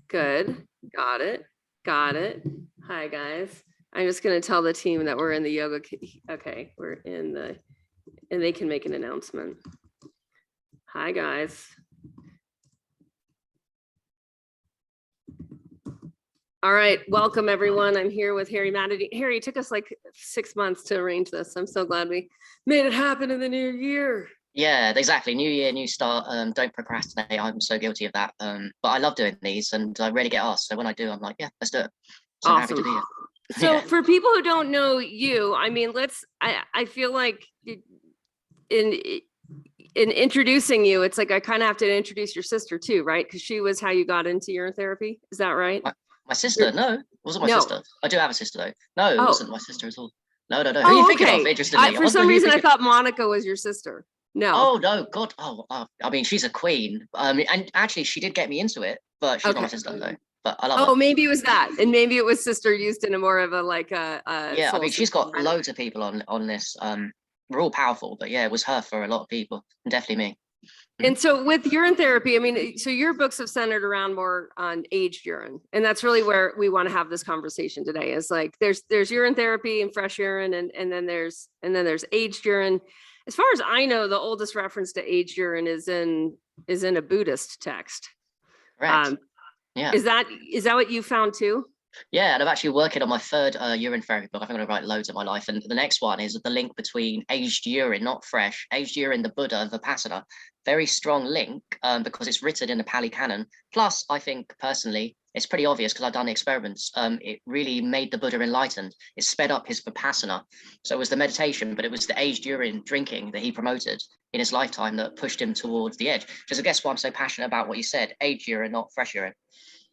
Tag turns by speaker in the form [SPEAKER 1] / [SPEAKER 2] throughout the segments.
[SPEAKER 1] Good. Got it. Got it. Hi, guys. I'm just going to tell the team that we're in the yoga. Okay, we're in the, and they can make an announcement. Hi, guys. All right, welcome everyone. I'm here with Harry Madity. Harry, it took us like 6 months to arrange this. I'm so glad we made it happen in the new year.
[SPEAKER 2] Yeah, exactly. New year, new start. Don't procrastinate. I'm so guilty of that. But I love doing these and I rarely get asked. So when I do, I'm like, yeah, let's do it. So I'm happy to be here.
[SPEAKER 1] So
[SPEAKER 2] Yeah.
[SPEAKER 1] for people who don't know you, I mean, I feel like in introducing you, it's like I kind of have to introduce your sister too, right? Because she was how you got into urine therapy. Is that right?
[SPEAKER 2] My sister? No, it wasn't my sister. I do have a sister though. No, it wasn't my sister at all. No. Who are you thinking of? Interestingly,
[SPEAKER 1] for some reason, I thought Monica was your sister. No.
[SPEAKER 2] Oh no, God. I mean, she's a queen. And actually, she did get me into it, but she's not my sister though. But I love her.
[SPEAKER 1] Maybe it was that, and maybe it was sister used in a more of a like a.
[SPEAKER 2] Yeah, I mean, she's got loads of people on this. We're all powerful, but yeah, it was her for a lot of people, and definitely me.
[SPEAKER 1] And so with urine therapy, I mean, so your books have centered around more on aged urine, and that's really where we want to have this conversation today. Is like there's urine therapy and fresh urine, and then there's aged urine. As far as I know, the oldest reference to aged urine is in a Buddhist text.
[SPEAKER 2] Right. Yeah.
[SPEAKER 1] Is that what you found too?
[SPEAKER 2] Yeah, and I'm actually working on my third urine therapy book. I'm going to write loads in my life. And the next one is the link between aged urine, not fresh, aged urine, the Buddha, and Vipassana. Very strong link because it's written in the Pali Canon. Plus, I think personally, it's pretty obvious because I've done the experiments. It really made the Buddha enlightened. It sped up his Vipassana. So it was the meditation, but it was the aged urine drinking that he promoted in his lifetime that pushed him towards the edge. Which is, I guess, why I'm so passionate about what you said, aged urine, not fresh urine.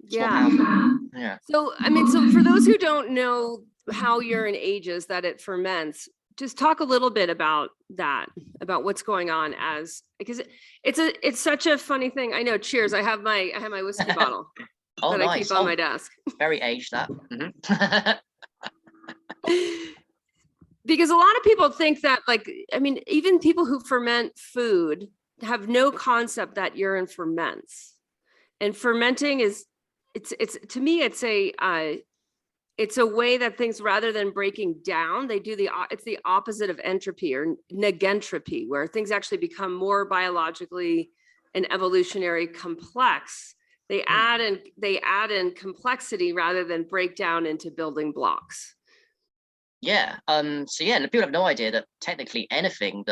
[SPEAKER 1] Yeah. So, I mean, so for those who don't know how urine ages, that it ferments, just talk a little bit about that, about what's going on because it's such a funny thing. I know. Cheers. I have my whiskey bottle that nice. I keep on my desk.
[SPEAKER 2] Very aged that.
[SPEAKER 1] Because a lot of people think that, like, I mean, even people who ferment food have no concept that urine ferments, and fermenting is. It's to me, it's a way that things, rather than breaking down, they do it's the opposite of entropy or negentropy, where things actually become more biologically and evolutionary complex. They add in complexity rather than break down into building blocks.
[SPEAKER 2] Yeah. So yeah, and people have no idea that technically anything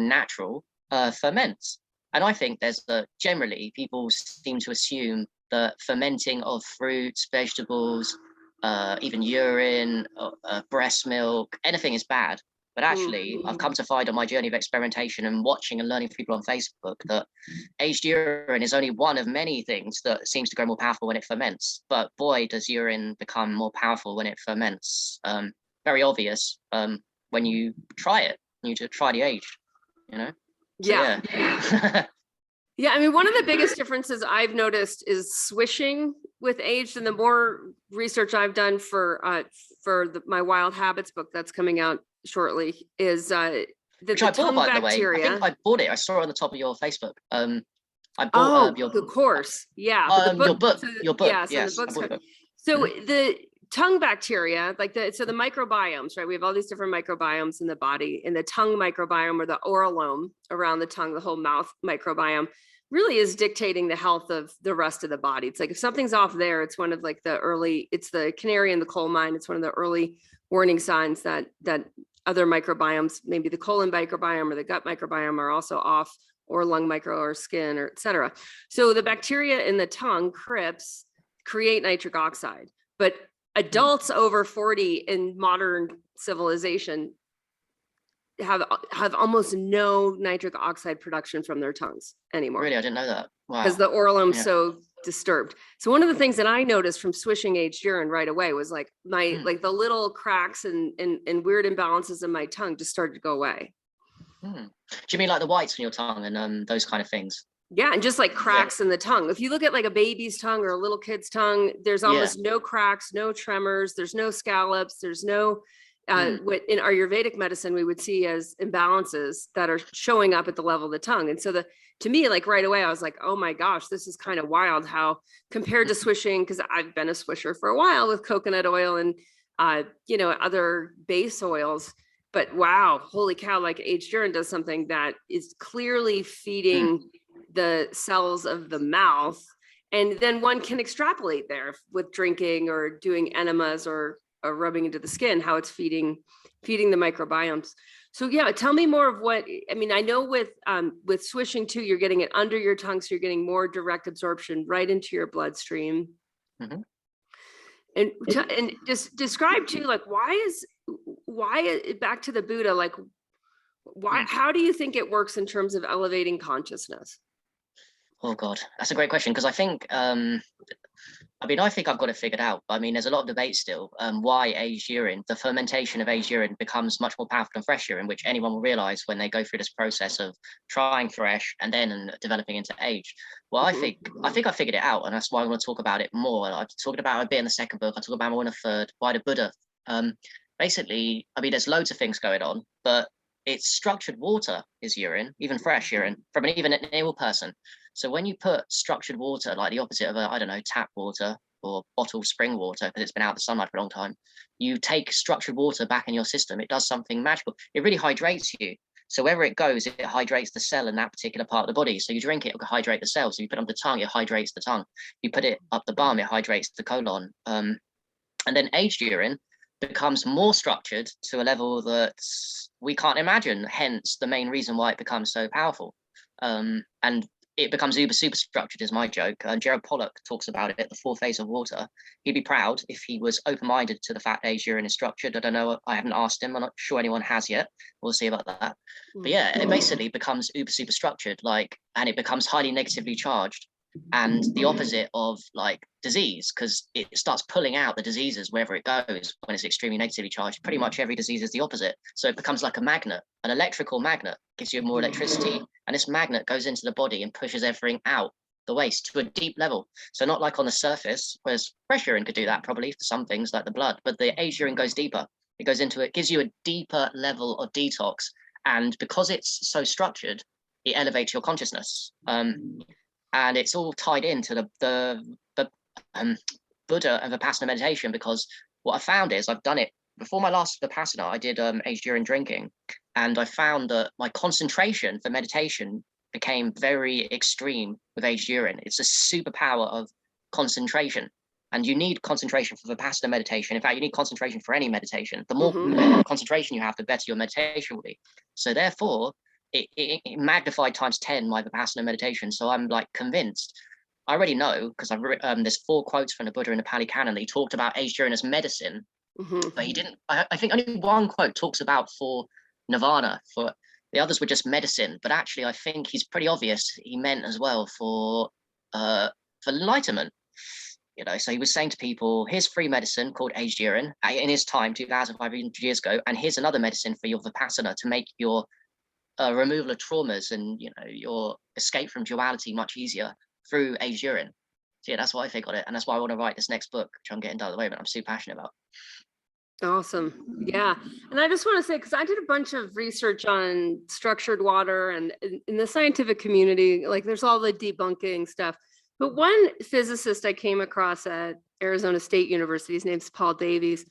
[SPEAKER 2] natural ferments. And I think generally people seem to assume the fermenting of fruits, vegetables, even urine, breast milk, anything is bad. But actually, I've come to find on my journey of experimentation and watching and learning from people on Facebook that aged urine is only one of many things that seems to grow more powerful when it ferments. But boy, does urine become more powerful when it ferments. Very obvious when you try it. You need to try the aged, you know? So, yeah.
[SPEAKER 1] Yeah, I mean, one of the biggest differences I've noticed is swishing with aged, and the more research I've done for my Wild Habits book that's coming out shortly is
[SPEAKER 2] which I bought, by the way. I think I bought it. I saw it on the top of your Facebook. I bought
[SPEAKER 1] your course. Yeah,
[SPEAKER 2] your book.
[SPEAKER 1] Yeah, so
[SPEAKER 2] yes,
[SPEAKER 1] the book's so the tongue bacteria, like the microbiomes, right? We have all these different microbiomes in the body, and the tongue microbiome, or the oralome around the tongue, the whole mouth microbiome, really is dictating the health of the rest of the body. It's like if something's off there, it's one of like it's the canary in the coal mine. It's one of the early warning signs that other microbiomes, maybe the colon microbiome or the gut microbiome, are also off, or lung micro or skin, or et cetera. So the bacteria in the tongue, crypts, create nitric oxide, but adults over 40 in modern civilization have almost no nitric oxide production from their tongues anymore.
[SPEAKER 2] Really? I didn't know that. Wow.
[SPEAKER 1] Because the oralome's so disturbed. So one of the things that I noticed from swishing aged urine right away was like like the little cracks and weird imbalances in my tongue just started to go away.
[SPEAKER 2] Do you mean like the whites on your tongue and those kind of things?
[SPEAKER 1] Yeah, and just like cracks in the tongue. If you look at like a baby's tongue or a little kid's tongue, there's almost no cracks, no tremors, there's no scallops, there's no what in Ayurvedic medicine we would see as imbalances that are showing up at the level of the tongue. And so to me, like right away, I was like, oh my gosh, this is kind of wild how compared to swishing, because I've been a swisher for a while with coconut oil and, other base oils, but wow, holy cow, like aged urine does something that is clearly feeding the cells of the mouth. And then one can extrapolate there with drinking or doing enemas or rubbing into the skin, how it's feeding the microbiomes. So yeah, tell me more of what, I mean, I know with swishing too, you're getting it under your tongue, so you're getting more direct absorption right into your bloodstream.
[SPEAKER 2] Mm-hmm.
[SPEAKER 1] And just describe too, like, why back to the Buddha, like, how do you think it works in terms of elevating consciousness?
[SPEAKER 2] Oh God, that's a great question, because I think I think I've got it figured out. I mean, there's a lot of debate still why aged urine, the fermentation of aged urine, becomes much more powerful than fresh urine, which anyone will realize when they go through this process of trying fresh and then developing into aged. Well, I think I figured it out, and that's why I want to talk about it more. I've talked about it a bit in the second book. I talk about it more in the third. Why the Buddha? Basically, I mean, there's loads of things going on, but it's structured water is urine, even fresh urine, from even an ill person. So when you put structured water, like the opposite of tap water or bottled spring water, because it's been out in the sunlight for a long time, you take structured water back in your system, it does something magical. It really hydrates you. So wherever it goes, it hydrates the cell in that particular part of the body. So you drink it, it'll hydrate the cells. So you put it on the tongue, it hydrates the tongue. You put it up the bum, it hydrates the colon. And then aged urine becomes more structured to a level that we can't imagine, hence the main reason why it becomes so powerful. And it becomes super structured is my joke. Gerald Pollack talks about it, the fourth phase of water. He'd be proud if he was open-minded to the fact aged urine is structured. I don't know, I haven't asked him, I'm not sure anyone has yet. We'll see about that. But yeah, it basically becomes super structured, and it becomes highly negatively charged, and the opposite of disease, because it starts pulling out the diseases wherever it goes when it's extremely negatively charged. Pretty much every disease is the opposite. So it becomes like a magnet, an electrical magnet, gives you more electricity, and this magnet goes into the body and pushes everything out the waste to a deep level. So not like on the surface, whereas fresh urine could do that probably for some things like the blood, but the aged urine goes deeper. It goes into it, gives you a deeper level of detox, and because it's so structured, it elevates your consciousness. And it's all tied into the Buddha and Vipassana meditation, because what I found is I've done it before my last Vipassana. I did aged urine drinking, and I found that my concentration for meditation became very extreme with aged urine. It's a superpower of concentration, and you need concentration for Vipassana meditation. In fact, you need concentration for any meditation. The more concentration you have, the better your meditation will be. So therefore, it magnified times 10 my Vipassana meditation. So I'm convinced. I already know, because I've there's 4 quotes from the Buddha in the Pali Canon that he talked about aged urine as medicine, but he didn't. I think only one quote talks about for nirvana. For the others were just medicine. But actually, I think he's pretty obvious. He meant as well for enlightenment. So he was saying to people, here's free medicine called aged urine in his time, 2,500 years ago, and here's another medicine for your Vipassana to make your removal of traumas and your escape from duality much easier through aged urine. So yeah, that's what I think on it, and that's why I want to write this next book, which I'm getting done at the moment. I'm super passionate about.
[SPEAKER 1] Awesome. Yeah. And I just want to say, because I did a bunch of research on structured water, and in the scientific community, there's all the debunking stuff. But one physicist I came across at Arizona State University, his name's Paul Davies,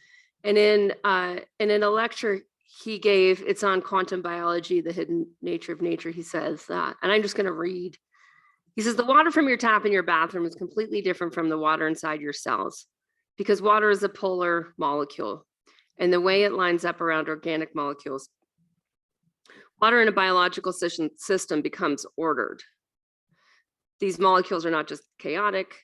[SPEAKER 1] and in a lecture he gave, it's on quantum biology, the hidden nature of nature, he says that, and I'm just going to read. He says, the water from your tap in your bathroom is completely different from the water inside your cells, because water is a polar molecule, and the way it lines up around organic molecules, water in a biological system becomes ordered. These molecules are not just chaotic.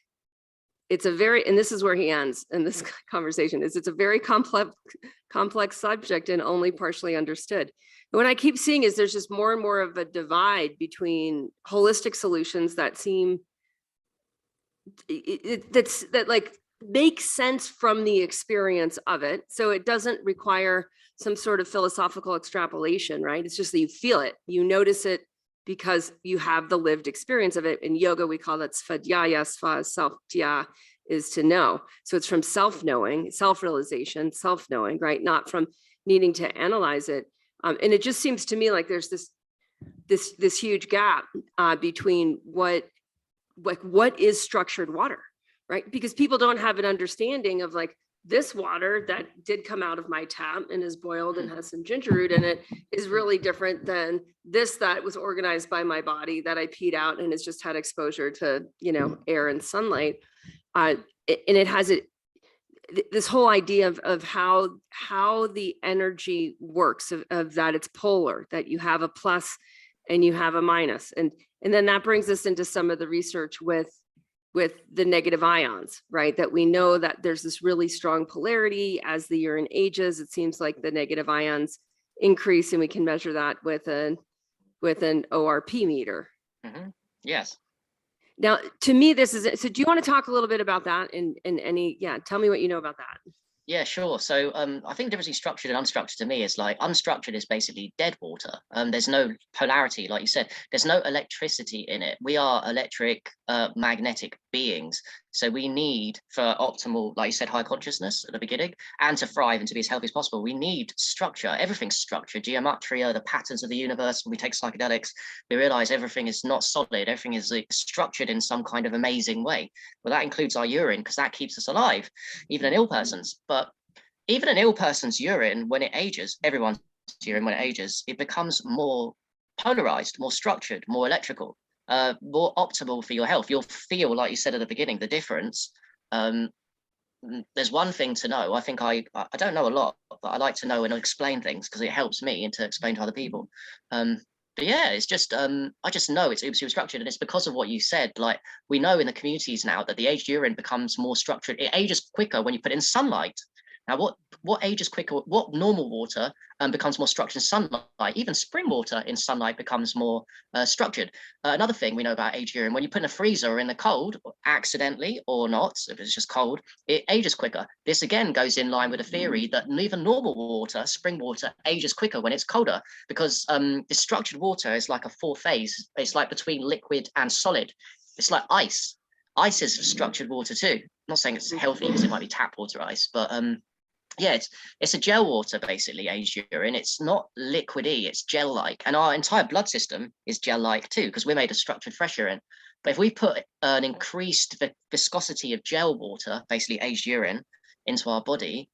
[SPEAKER 1] It's and this is where he ends in this conversation, it's a very complex subject and only partially understood. And what I keep seeing is there's just more and more of a divide between holistic solutions that seem that make sense from the experience of it. So it doesn't require some sort of philosophical extrapolation, right? It's just that you feel it, you notice it, because you have the lived experience of it. In yoga, we call that svadhyaya. Sva, self-dhya is to know. So it's from self-knowing, self-realization, self-knowing, right? Not from needing to analyze it. And it just seems to me like there's this huge gap between what is structured water, right? Because people don't have an understanding of like, this water that did come out of my tap and is boiled and has some ginger root in it is really different than this that was organized by my body that I peed out and has just had exposure to, air and sunlight. And it has this whole idea of how the energy works, of that it's polar, that you have a plus and you have a minus. And then that brings us into some of the research with the negative ions, right? That we know that there's this really strong polarity as the urine ages. It seems like the negative ions increase, and we can measure that with an ORP meter.
[SPEAKER 2] Mm-hmm. Yes.
[SPEAKER 1] Now, to me, this is, so do you want to talk a little bit about that tell me what you know about that.
[SPEAKER 2] Yeah, sure. So I think the difference between structured and unstructured to me is like unstructured is basically dead water. There's no polarity, like you said, there's no electricity in it. We are electric magnetic beings. So we need, for optimal, like you said, high consciousness at the beginning, and to thrive and to be as healthy as possible, we need structure. Everything's structured, geometria, the patterns of the universe. When we take psychedelics, we realize everything is not solid. Everything is structured in some kind of amazing way. Well, that includes our urine, because that keeps us alive, even an ill person's. But even an ill person's urine, when it ages, everyone's urine, when it ages, it becomes more polarized, more structured, more electrical, more optimal for your health. You'll feel, like you said at the beginning, the difference. There's one thing to know. I think I don't know a lot, but I like to know and explain things because it helps me and to explain to other people. But yeah, it's just I just know it's super structured, and it's because of what you said. Like, we know in the communities now that the aged urine becomes more structured. It ages quicker when you put it in sunlight. Now, what ages quicker? What normal water becomes more structured in sunlight? Even spring water in sunlight becomes more structured. Another thing we know about aged urine: when you put in a freezer or in the cold, accidentally or not, if it's just cold, it ages quicker. This again goes in line with the theory that even normal water, spring water, ages quicker when it's colder, because the structured water is like a four phase. It's like between liquid and solid. It's like ice. Ice is structured water too. I'm not saying it's healthy because it might be tap water ice, but yeah, it's a gel water, basically, aged urine. It's not liquidy, it's gel-like. And our entire blood system is gel-like too, because we're made of structured fresh urine. But if we put an increased viscosity of gel water, basically aged urine, into our body,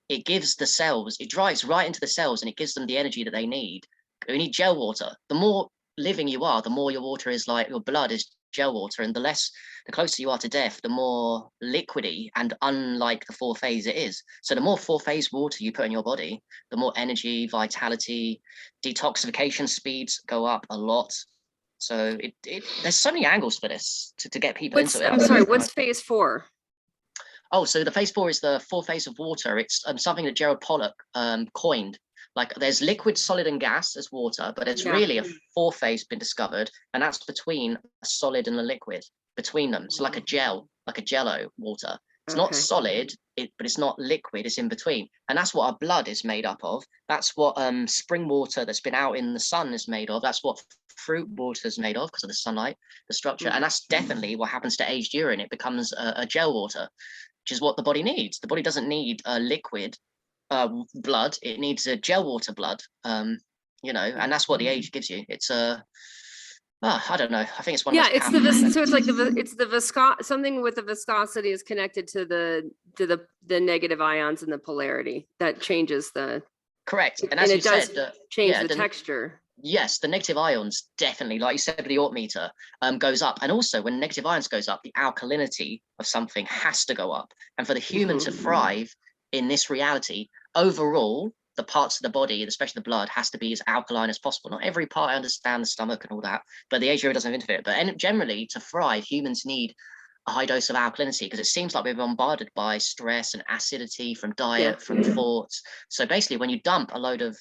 [SPEAKER 2] it gives the cells, it drives right into the cells and it gives them the energy that they need. We need gel water. The more living you are, the more your water is like, your blood is gel water, and the closer you are to death, the more liquidy and unlike the four phase it is. So the more four phase water you put in your body, the more energy, vitality, detoxification speeds go up a lot. So there's so many angles for this to get people into it.
[SPEAKER 1] I'm sorry, what's phase 4?
[SPEAKER 2] Oh, so the phase 4 is the four phase of water. It's something that Gerald Pollack coined. Like, there's liquid, solid, and gas as water, but it's really a four phase been discovered, and that's between a solid and a liquid, between them. So like a gel, like a jello water. It's not solid, but it's not liquid, it's in between. And that's what our blood is made up of. That's what spring water that's been out in the sun is made of. That's what fruit water is made of because of the sunlight, the structure. And that's definitely what happens to aged urine. It becomes a gel water, which is what the body needs. The body doesn't need a liquid blood, it needs a gel water blood, and that's what the age gives you. It's I don't know, I think it's one
[SPEAKER 1] it's the something with the viscosity is connected to the negative ions and the polarity that changes the
[SPEAKER 2] correct. And as you said,
[SPEAKER 1] change the texture.
[SPEAKER 2] Yes, the negative ions definitely, like you said, the Ort meter goes up. And also when negative ions goes up, the alkalinity of something has to go up. And for the human to thrive in this reality, overall, the parts of the body, especially the blood, has to be as alkaline as possible. Not every part, I understand the stomach and all that, but the aged urine doesn't interfere. But generally, to thrive, humans need a high dose of alkalinity, because it seems like we're bombarded by stress and acidity from diet, from thoughts. So basically, when you dump a load of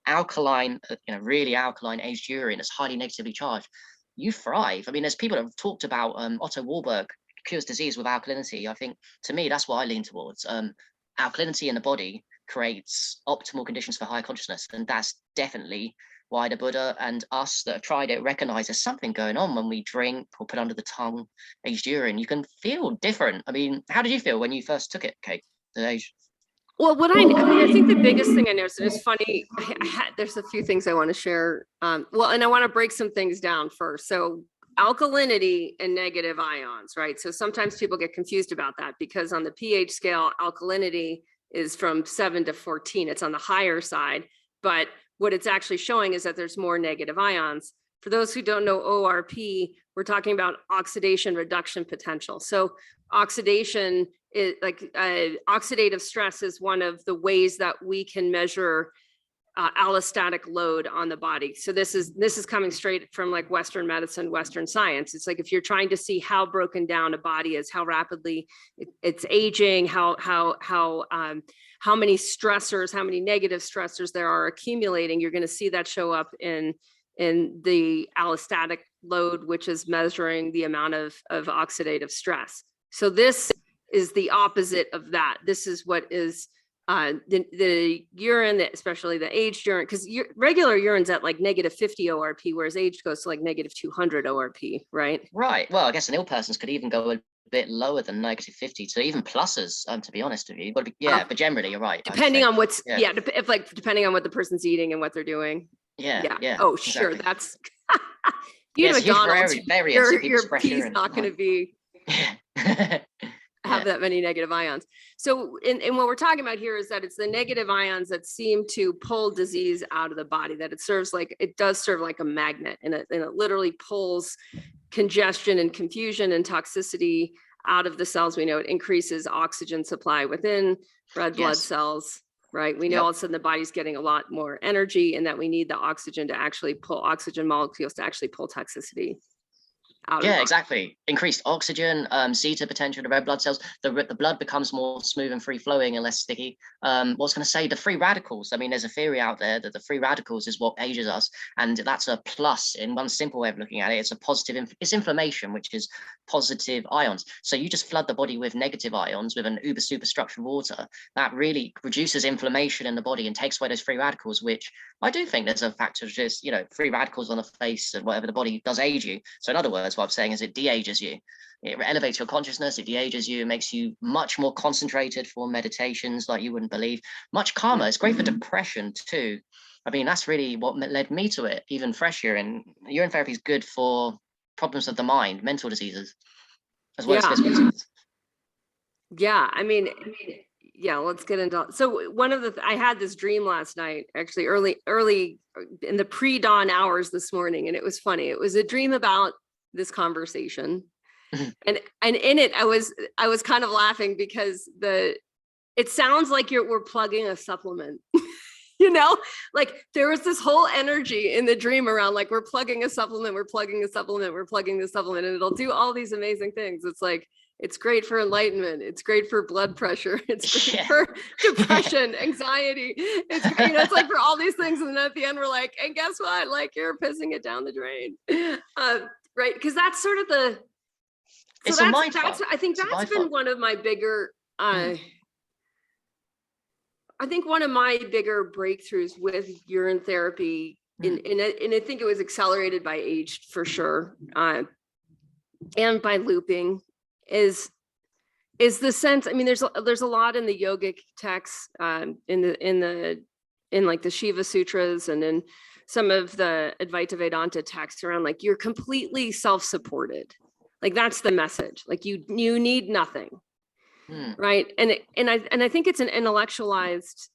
[SPEAKER 2] alkaline, really alkaline aged urine that's highly negatively charged, you thrive. I mean, there's people that have talked about Otto Warburg cures disease with alkalinity. I think, to me, that's what I lean towards. Alkalinity in the body creates optimal conditions for higher consciousness, and that's definitely why the Buddha and us that have tried it recognize there's something going on when we drink or put under the tongue aged urine. You can feel different. I mean, how did you feel when you first took it, Kate, the age?
[SPEAKER 1] Well, I mean, I think the biggest thing I noticed, and it's funny, there's a few things I want to share. Well, and I want to break some things down first. So alkalinity and negative ions, right? So sometimes people get confused about that because on the pH scale, alkalinity is from 7 to 14. It's on the higher side, but what it's actually showing is that there's more negative ions. For those who don't know ORP, we're talking about oxidation reduction potential. So oxidation is like oxidative stress is one of the ways that we can measure allostatic load on the body. So this is coming straight from like Western medicine, Western science. It's like if you're trying to see how broken down a body is, how rapidly it's aging, how many stressors, how many negative stressors there are accumulating, you're going to see that show up in the allostatic load, which is measuring the amount of oxidative stress. So this is the opposite of that. This is what is the urine, especially the aged urine, because regular urine's at like -50 ORP, whereas aged goes to like -200 ORP, right?
[SPEAKER 2] Right. Well, I guess an ill person's could even go a bit lower than -50 to even pluses, to be honest with you. But yeah, but generally you're right.
[SPEAKER 1] Depending on what's depending on what the person's eating and what they're doing.
[SPEAKER 2] Yeah.
[SPEAKER 1] Oh, sure.
[SPEAKER 2] Exactly.
[SPEAKER 1] That's
[SPEAKER 2] Yes,
[SPEAKER 1] McDonald's,
[SPEAKER 2] your
[SPEAKER 1] pee's not going to be have that many negative ions. So and what we're talking about here is that it's the negative ions that seem to pull disease out of the body, that it does serve like a magnet, and it literally pulls congestion and confusion and toxicity out of the cells. We know it increases oxygen supply within red blood cells, right? We know all of a sudden the body's getting a lot more energy, and that we need the oxygen to actually pull oxygen molecules to actually pull toxicity out.
[SPEAKER 2] Yeah, exactly. Increased oxygen, CETA potential to red blood cells. The blood becomes more smooth and free flowing and less sticky. What's going to say the free radicals? I mean, there's a theory out there that the free radicals is what ages us, and that's a plus. In one simple way of looking at it, it's a positive. It's inflammation, which is positive ions. So you just flood the body with negative ions with an uber superstructured water that really reduces inflammation in the body and takes away those free radicals, which I do think there's a factor of just, free radicals on the face and whatever the body does age you. So in other words, what I'm saying is it de-ages you. It elevates your consciousness, it de-ages you, it makes you much more concentrated for meditations like you wouldn't believe, much calmer. It's great for depression too. I mean, that's really what led me to it, even fresh urine. Urine therapy is good for problems of the mind, mental diseases, as well as physical diseases.
[SPEAKER 1] Yeah, I mean, yeah, let's get into. So one of I had this dream last night, actually early in the pre-dawn hours this morning, and it was funny. It was a dream about this conversation, and in it, I was kind of laughing because it sounds like we're plugging a supplement. Like there was this whole energy in the dream around like we're plugging a supplement, we're plugging a supplement, we're plugging the supplement, and it'll do all these amazing things. It's like, it's great for enlightenment, it's great for blood pressure, it's great for depression, anxiety, it's like for all these things, and then at the end we're like, and guess what, like you're pissing it down the drain, right? Because that's sort of the I think that's been one of my bigger I think one of my bigger breakthroughs with urine therapy, and I think it was accelerated by age for sure, and by looping, is the sense. I mean, there's a lot in the yogic texts, in like the Shiva Sutras, and in some of the Advaita Vedanta texts around like you're completely self-supported. Like that's the message. Like you need nothing. Right. And I think it's an intellectualized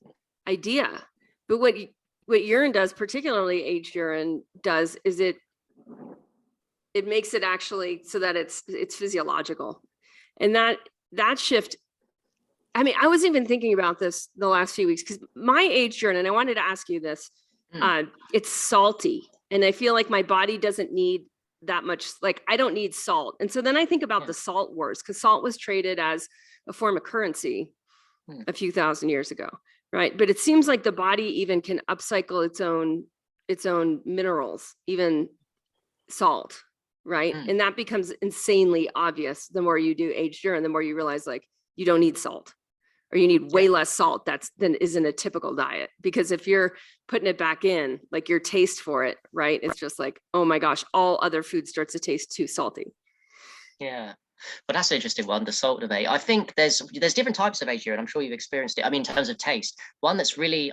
[SPEAKER 1] idea, but what urine does, particularly aged urine does, is it makes it actually so that it's physiological. And that shift, I mean, I was even thinking about this the last few weeks because my aged urine, and I wanted to ask you this, it's salty, and I feel like my body doesn't need that much, like I don't need salt. And so then I think about the salt wars, because salt was traded as a form of currency a few thousand years ago, right? But it seems like the body even can upcycle its own minerals, even salt, right? And that becomes insanely obvious the more you do aged urine, the more you realize like you don't need salt, or you need way less salt than is in a typical diet. Because if you're putting it back in, like your taste for it, right? It's just like, oh my gosh, all other food starts to taste too salty.
[SPEAKER 2] Yeah. But that's an interesting one, the salt debate. I think there's different types of aged urine. I'm sure you've experienced it. I mean, in terms of taste, one that's really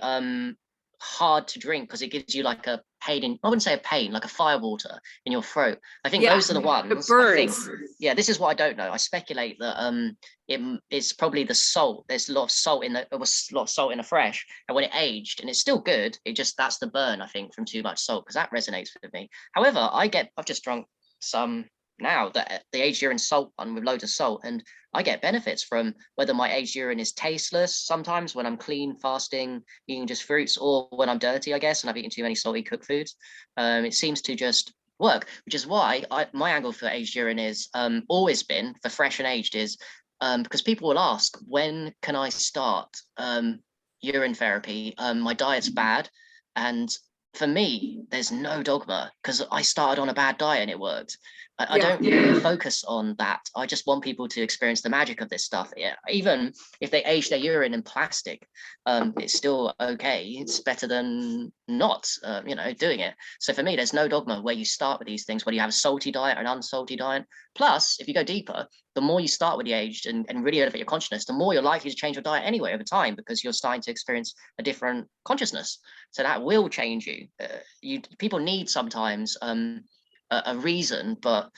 [SPEAKER 2] hard to drink because it gives you like a pain in, I wouldn't say a pain, like a firewater in your throat. I think those are the ones.
[SPEAKER 1] It burns.
[SPEAKER 2] I think, yeah, this is what I don't know. I speculate that it's probably the salt. There's a lot of salt in there was a lot of salt in the fresh, and when it aged, and it's still good, it just, that's the burn, I think, from too much salt, because that resonates with me. However, I've just drunk some now, that the aged urine salt one with loads of salt, and I get benefits from whether my aged urine is tasteless sometimes when I'm clean, fasting, eating just fruits, or when I'm dirty, I guess, and I've eaten too many salty cooked foods. It seems to just work, which is why my angle for aged urine is always been, for fresh and aged, is because people will ask, when can I start urine therapy? My diet's bad, and for me, there's no dogma, because I started on a bad diet and it worked. I don't really focus on that. I just want people to experience the magic of this stuff. Yeah, even if they age their urine in plastic, it's still okay. It's better than not, doing it. So for me, there's no dogma where you start with these things, whether you have a salty diet or an unsalty diet. Plus, if you go deeper, the more you start with the aged and really elevate your consciousness, the more you're likely to change your diet anyway over time, because you're starting to experience a different consciousness. So that will change you. People need sometimes a reason, but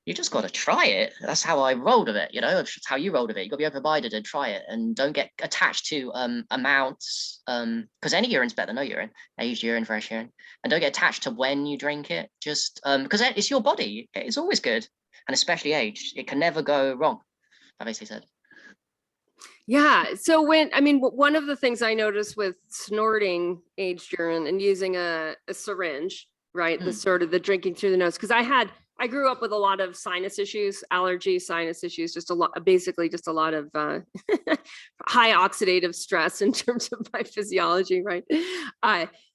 [SPEAKER 2] you just got to try it. That's how I rolled with it, it's how you rolled with it. You got to be open-minded and try it, and don't get attached to amounts, because any urine's better than no urine, aged urine, fresh urine. And don't get attached to when you drink it, just because it's your body. It's always good, and especially aged, it can never go wrong, I basically said.
[SPEAKER 1] Yeah. So one of the things I noticed with snorting aged urine and using a syringe, right, the sort of the drinking through the nose, because I grew up with a lot of sinus issues, allergy, sinus issues, basically just a lot of high oxidative stress in terms of my physiology, right?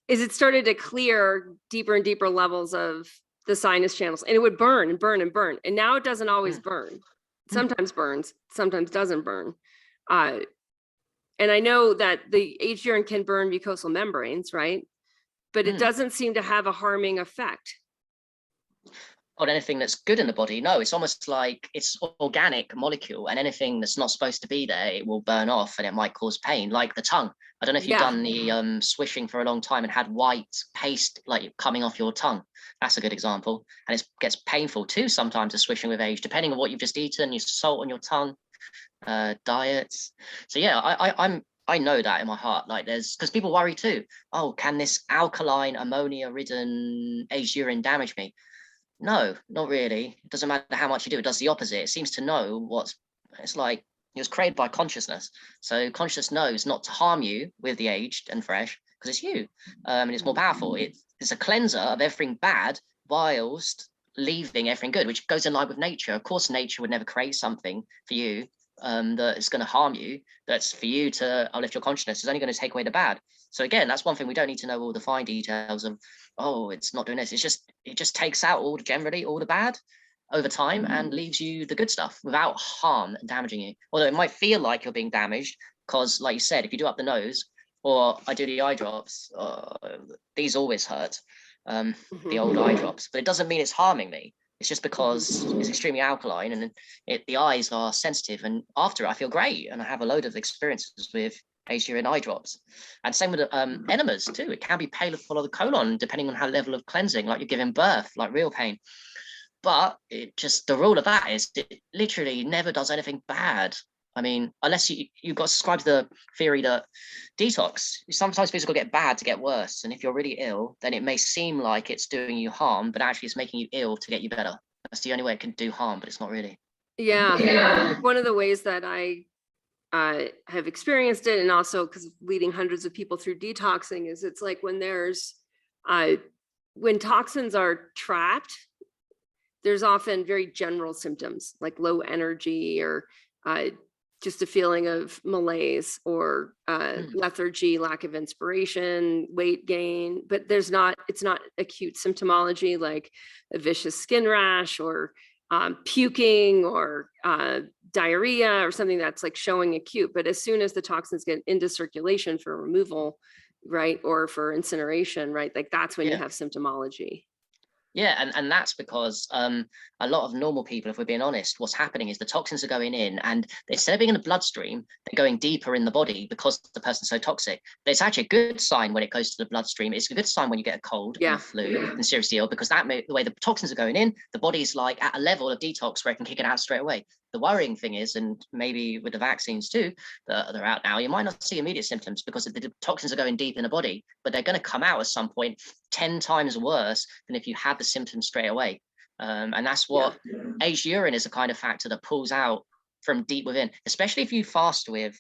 [SPEAKER 1] Is it started to clear deeper and deeper levels of the sinus channels, and it would burn and burn and burn. And now it doesn't always burn. Sometimes burns, sometimes doesn't burn. And I know that the aged urine can burn mucosal membranes, right? But it doesn't seem to have a harming effect
[SPEAKER 2] on anything that's good in the body. No, it's almost like it's organic molecule, and anything that's not supposed to be there, it will burn off, and it might cause pain, like the tongue. I don't know if you've done the swishing for a long time and had white paste like coming off your tongue. That's a good example. And it gets painful too sometimes, the swishing with age, depending on what you've just eaten, your salt on your tongue, diets. So yeah, I know that in my heart, like because people worry too. Oh, can this alkaline, ammonia-ridden aged urine damage me? No, not really. It doesn't matter how much you do. It does the opposite. It seems to know it's like it was created by consciousness. So consciousness knows not to harm you with the aged and fresh, because it's you, and it's more powerful. It's a cleanser of everything bad whilst leaving everything good, which goes in line with nature. Of course, nature would never create something for you that is going to harm you. That's for you to uplift your consciousness. It's only going to take away the bad. So again, that's one thing we don't need to know all the fine details of. Oh, it's not doing this. It just takes out generally all the bad over time and leaves you the good stuff without harm and damaging you. Although it might feel like you're being damaged, because like you said, if you do up the nose, or I do the eye drops, these always hurt, the old eye drops, but it doesn't mean it's harming me. It's just because it's extremely alkaline, and the eyes are sensitive, and after it, I feel great, and I have a load of experiences with aged urine eye drops. And same with enemas too. It can be painful of the colon, depending on how level of cleansing, like you're giving birth, like real pain. But the rule of that is it literally never does anything bad. I mean, unless you've got to subscribe to the theory that detox, sometimes things will get bad to get worse. And if you're really ill, then it may seem like it's doing you harm, but actually it's making you ill to get you better. That's the only way it can do harm, but it's not really.
[SPEAKER 1] Yeah. One of the ways that I have experienced it, and also because of leading hundreds of people through detoxing, is it's like when when toxins are trapped, there's often very general symptoms like low energy, or just a feeling of malaise, or lethargy, lack of inspiration, weight gain. But it's not acute symptomology like a vicious skin rash, or puking, or diarrhea, or something that's like showing acute. But as soon as the toxins get into circulation for removal, right, or for incineration, right, like that's when you have symptomology.
[SPEAKER 2] Yeah, and that's because a lot of normal people, if we're being honest, what's happening is the toxins are going in, and instead of being in the bloodstream, they're going deeper in the body because the person's so toxic. But it's actually a good sign when it goes to the bloodstream. It's a good sign when you get a cold or a flu and seriously ill, because the way the toxins are going in, the body's like at a level of detox where it can kick it out straight away. The worrying thing is, and maybe with the vaccines too, that are out now, you might not see immediate symptoms because the toxins are going deep in the body, but they're going to come out at some point 10 times worse than if you had the symptoms straight away. And that's what aged urine is, a kind of factor that pulls out from deep within, especially if you fast with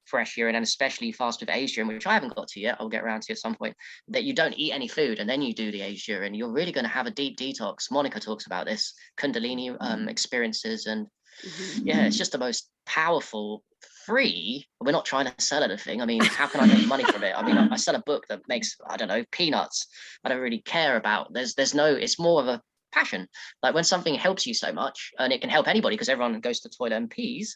[SPEAKER 2] fresh urine, and especially fast with aged urine, which I haven't got to yet, I'll get around to at some point, that you don't eat any food and then you do the aged urine, you're really going to have a deep detox. Monica talks about this, Kundalini experiences, and yeah, it's just the most powerful, free. We're not trying to sell anything. I mean, how can I make money from it? I mean, I sell a book that makes, I don't know, peanuts. I don't really care about. There's no, it's more of a passion. Like when something helps you so much, and it can help anybody because everyone goes to the toilet and pees,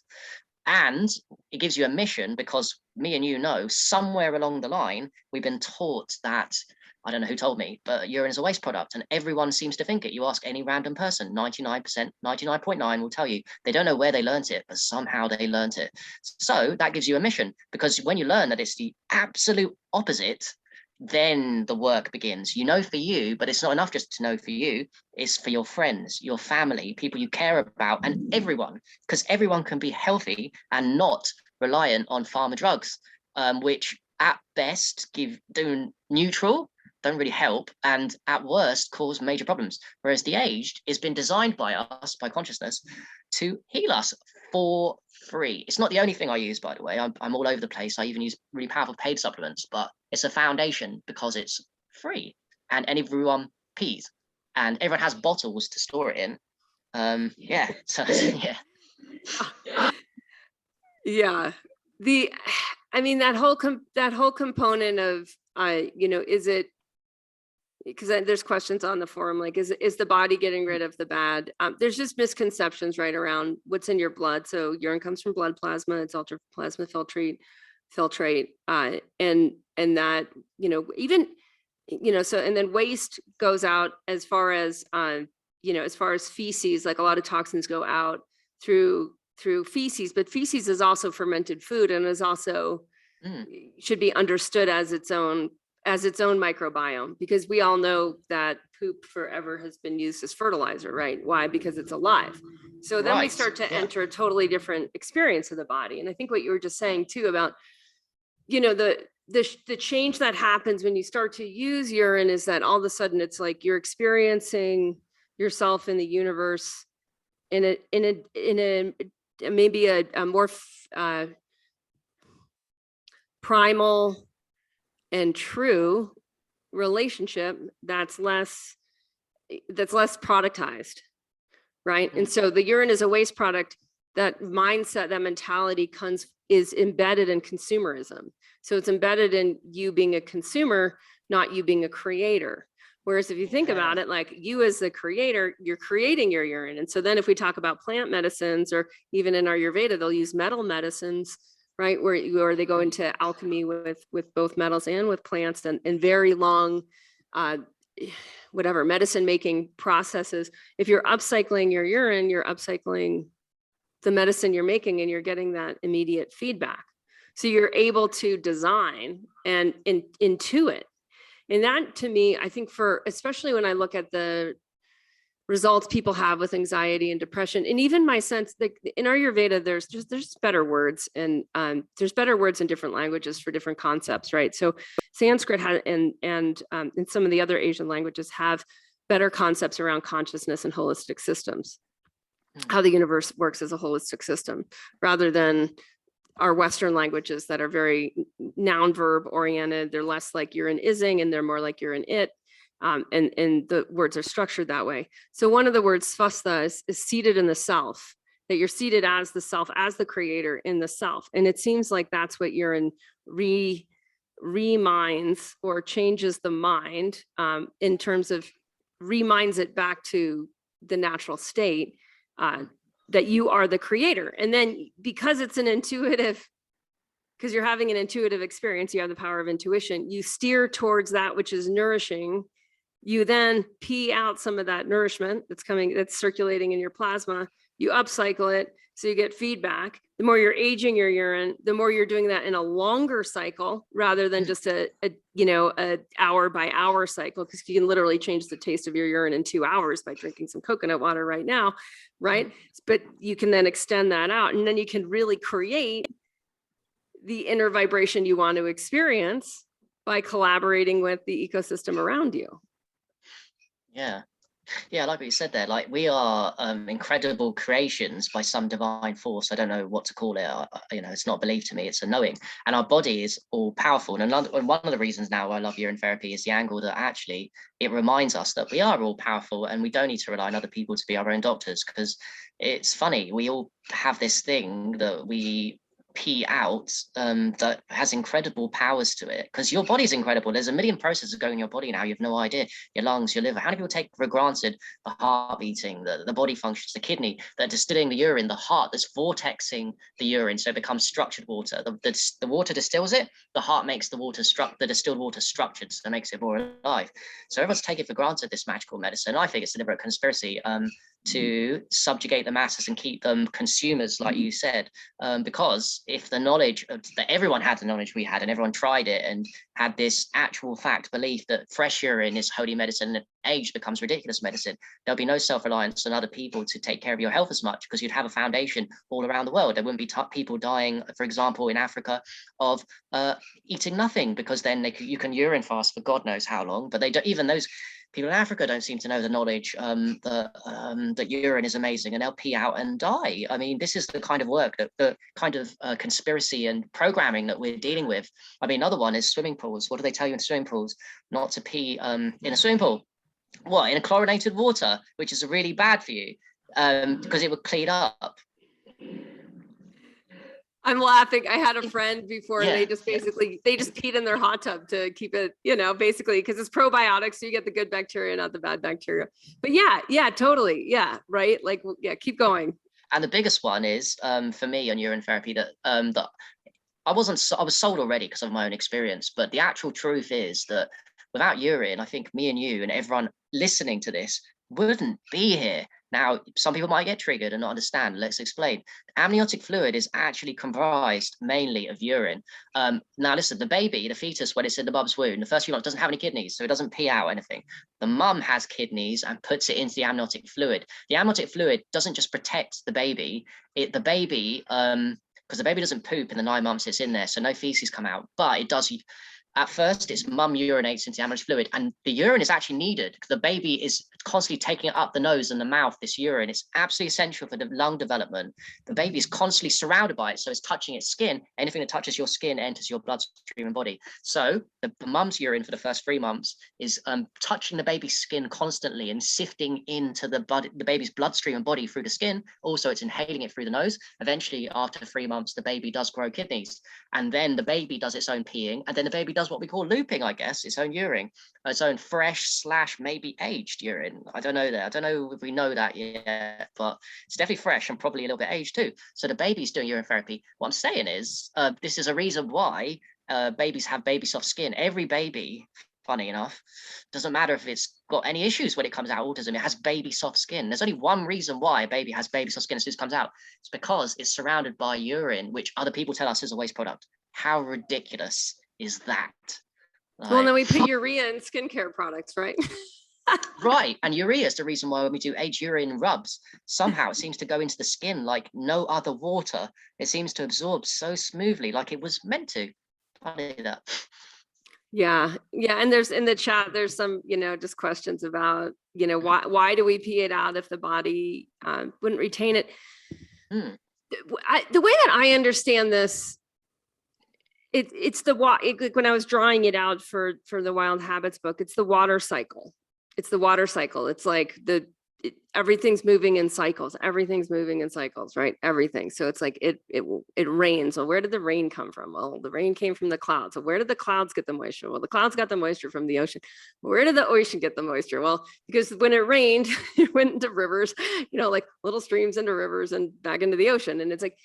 [SPEAKER 2] and it gives you a mission, because me and you know somewhere along the line we've been taught that, I don't know who told me, but urine is a waste product, and everyone seems to think it. You ask any random person, 99%, 99.9 will tell you they don't know where they learned it, but somehow they learned it. So that gives you a mission, because when you learn that it's the absolute opposite, then the work begins. You know for you, but it's not enough just to know for you. It's for your friends, your family, people you care about, and everyone, because everyone can be healthy and not reliant on pharma drugs, which at best do neutral, don't really help, and at worst cause major problems. Whereas the aged has been designed by us, by consciousness, to heal us for free. It's not the only thing I use, by the way. I'm all over the place. I even use really powerful paid supplements, but it's a foundation because it's free and everyone pees and everyone has bottles to store it in. Yeah, so yeah.
[SPEAKER 1] Yeah. I mean, that whole component of, is it, because there's questions on the forum, like, is the body getting rid of the bad? There's just misconceptions right around what's in your blood. So urine comes from blood plasma, it's ultraplasma filtrate, and that, even, so, and then waste goes out as far as, as far as feces, like a lot of toxins go out through feces, but feces is also fermented food and is also should be understood as its own microbiome, because we all know that poop forever has been used as fertilizer, right? Why? Because it's alive. So then we start to enter a totally different experience of the body. And I think what you were just saying too about, the change that happens when you start to use urine is that all of a sudden it's like you're experiencing yourself in the universe in a maybe a more primal and true relationship that's less productized, right? And so the urine is a waste product. That mindset, that mentality is embedded in consumerism. So it's embedded in you being a consumer, not you being a creator. Whereas if you think about it, like you as the creator, you're creating your urine. And so then if we talk about plant medicines, or even in Ayurveda, they'll use metal medicines, right? Where they go into alchemy with both metals and with plants, and very long, medicine making processes. If you're upcycling your urine, you're upcycling the medicine you're making, and you're getting that immediate feedback. So you're able to design and intuit. And that, to me, I think, especially when I look at the results people have with anxiety and depression, and even my sense that in Ayurveda, there's better words, and there's better words in different languages for different concepts, right? So Sanskrit and some of the other Asian languages have better concepts around consciousness and holistic systems, how the universe works as a holistic system, rather than our Western languages that are very noun verb oriented. They're less like you're in ising, and they're more like you're in it. And the words are structured that way. So one of the words, svastha, is seated in the self, that you're seated as the self, as the creator in the self. And it seems like that's what urine reminds or changes the mind, in terms of reminds it back to the natural state, that you are the creator. And then because it's because you're having an intuitive experience, you have the power of intuition, you steer towards that which is nourishing You then pee out some of that nourishment that's circulating in your plasma. You upcycle it, so you get feedback. The more you're aging your urine, the more you're doing that in a longer cycle rather than just a hour by hour cycle, because you can literally change the taste of your urine in 2 hours by drinking some coconut water right now, right? But you can then extend that out, and then you can really create the inner vibration you want to experience by collaborating with the ecosystem around you.
[SPEAKER 2] Yeah. Yeah, like what you said there, like we are incredible creations by some divine force. I don't know what to call it. It's not belief to me, it's a knowing. And our body is all powerful. And one of the reasons now I love urine therapy is the angle that actually it reminds us that we are all powerful and we don't need to rely on other people to be our own doctors. Because it's funny, we all have this thing that we pee out that has incredible powers to it, because your body's incredible. There's a million processes going in your body now, you have no idea. Your lungs, your liver, how many people take for granted the heart beating, the body functions, the kidney, that distilling the urine, the heart that's vortexing the urine so it becomes structured water. The water distills it, the heart makes the distilled water structured, so it makes it more alive. So everyone's taking for granted this magical medicine. I think it's a deliberate conspiracy to subjugate the masses and keep them consumers, like you said, because if the knowledge that everyone had, the knowledge we had, and everyone tried it and had this actual fact belief that fresh urine is holy medicine and age becomes ridiculous medicine, there'll be no self-reliance on other people to take care of your health as much, because you'd have a foundation all around the world. There wouldn't be people dying, for example, in Africa of eating nothing, because then you can urine fast for God knows how long. But they don't, even those people in Africa don't seem to know the knowledge that urine is amazing, and they'll pee out and die. I mean, this is the kind of work, the kind of conspiracy and programming that we're dealing with. I mean, another one is swimming pools. What do they tell you in swimming pools? Not to pee in a swimming pool. What, in a chlorinated water, which is really bad for you, because it would clean up.
[SPEAKER 1] I'm laughing. I had a friend before, and they just peed in their hot tub to keep it, basically, because it's probiotics, so you get the good bacteria, not the bad bacteria. But yeah, totally. Yeah, right. Like, yeah, keep going.
[SPEAKER 2] And the biggest one is for me on urine therapy that I was sold already because of my own experience, but the actual truth is that without urine, I think me and you and everyone listening to this wouldn't be here. Now, some people might get triggered and not understand. Let's explain. Amniotic fluid is actually comprised mainly of urine. Now, listen, the baby, the fetus, when it's in the mum's womb, the first few months doesn't have any kidneys, so it doesn't pee out anything. The mum has kidneys and puts it into the amniotic fluid. The amniotic fluid doesn't just protect the baby, because the baby doesn't poop in the 9 months it's in there, so no feces come out, but it does. At first, its mum urinates into the amniotic fluid, and the urine is actually needed because the baby is constantly taking it up the nose and the mouth, this urine. It's absolutely essential for the lung development. The baby is constantly surrounded by it, so it's touching its skin. Anything that touches your skin enters your bloodstream and body. So the mum's urine for the first 3 months is touching the baby's skin constantly and sifting into the baby's bloodstream and body through the skin. Also, it's inhaling it through the nose. Eventually, after 3 months, the baby does grow kidneys, and then the baby does its own peeing, and then the baby does what we call looping, I guess, its own urine, its own fresh / maybe aged urine. I don't know that. I don't know if we know that yet, but it's definitely fresh and probably a little bit aged too. So the baby's doing urine therapy. What I'm saying is, this is a reason why babies have baby soft skin. Every baby, funny enough, doesn't matter if it's got any issues when it comes out, autism, it has baby soft skin. There's only one reason why a baby has baby soft skin as soon as it comes out. It's because it's surrounded by urine, which other people tell us is a waste product. How ridiculous is that?
[SPEAKER 1] Well, and then we put urea in skincare products, right?
[SPEAKER 2] Right, and urea is the reason why when we do aged urine rubs, somehow it seems to go into the skin like no other water. It seems to absorb so smoothly, like it was meant to. Funny that.
[SPEAKER 1] Yeah. And there's in the chat, there's some, just questions about, why do we pee it out if the body wouldn't retain it? The way that I understand this, it's when I was drawing it out for the Wild Habits book, it's the water cycle. It's the water cycle. It's like everything's moving in cycles. Everything's moving in cycles, right? Everything. So it's like it rains. So where did the rain come from? Well, the rain came from the clouds. So where did the clouds get the moisture? Well, the clouds got the moisture from the ocean. Where did the ocean get the moisture? Well, because when it rained, it went into rivers, like little streams into rivers and back into the ocean. And it's like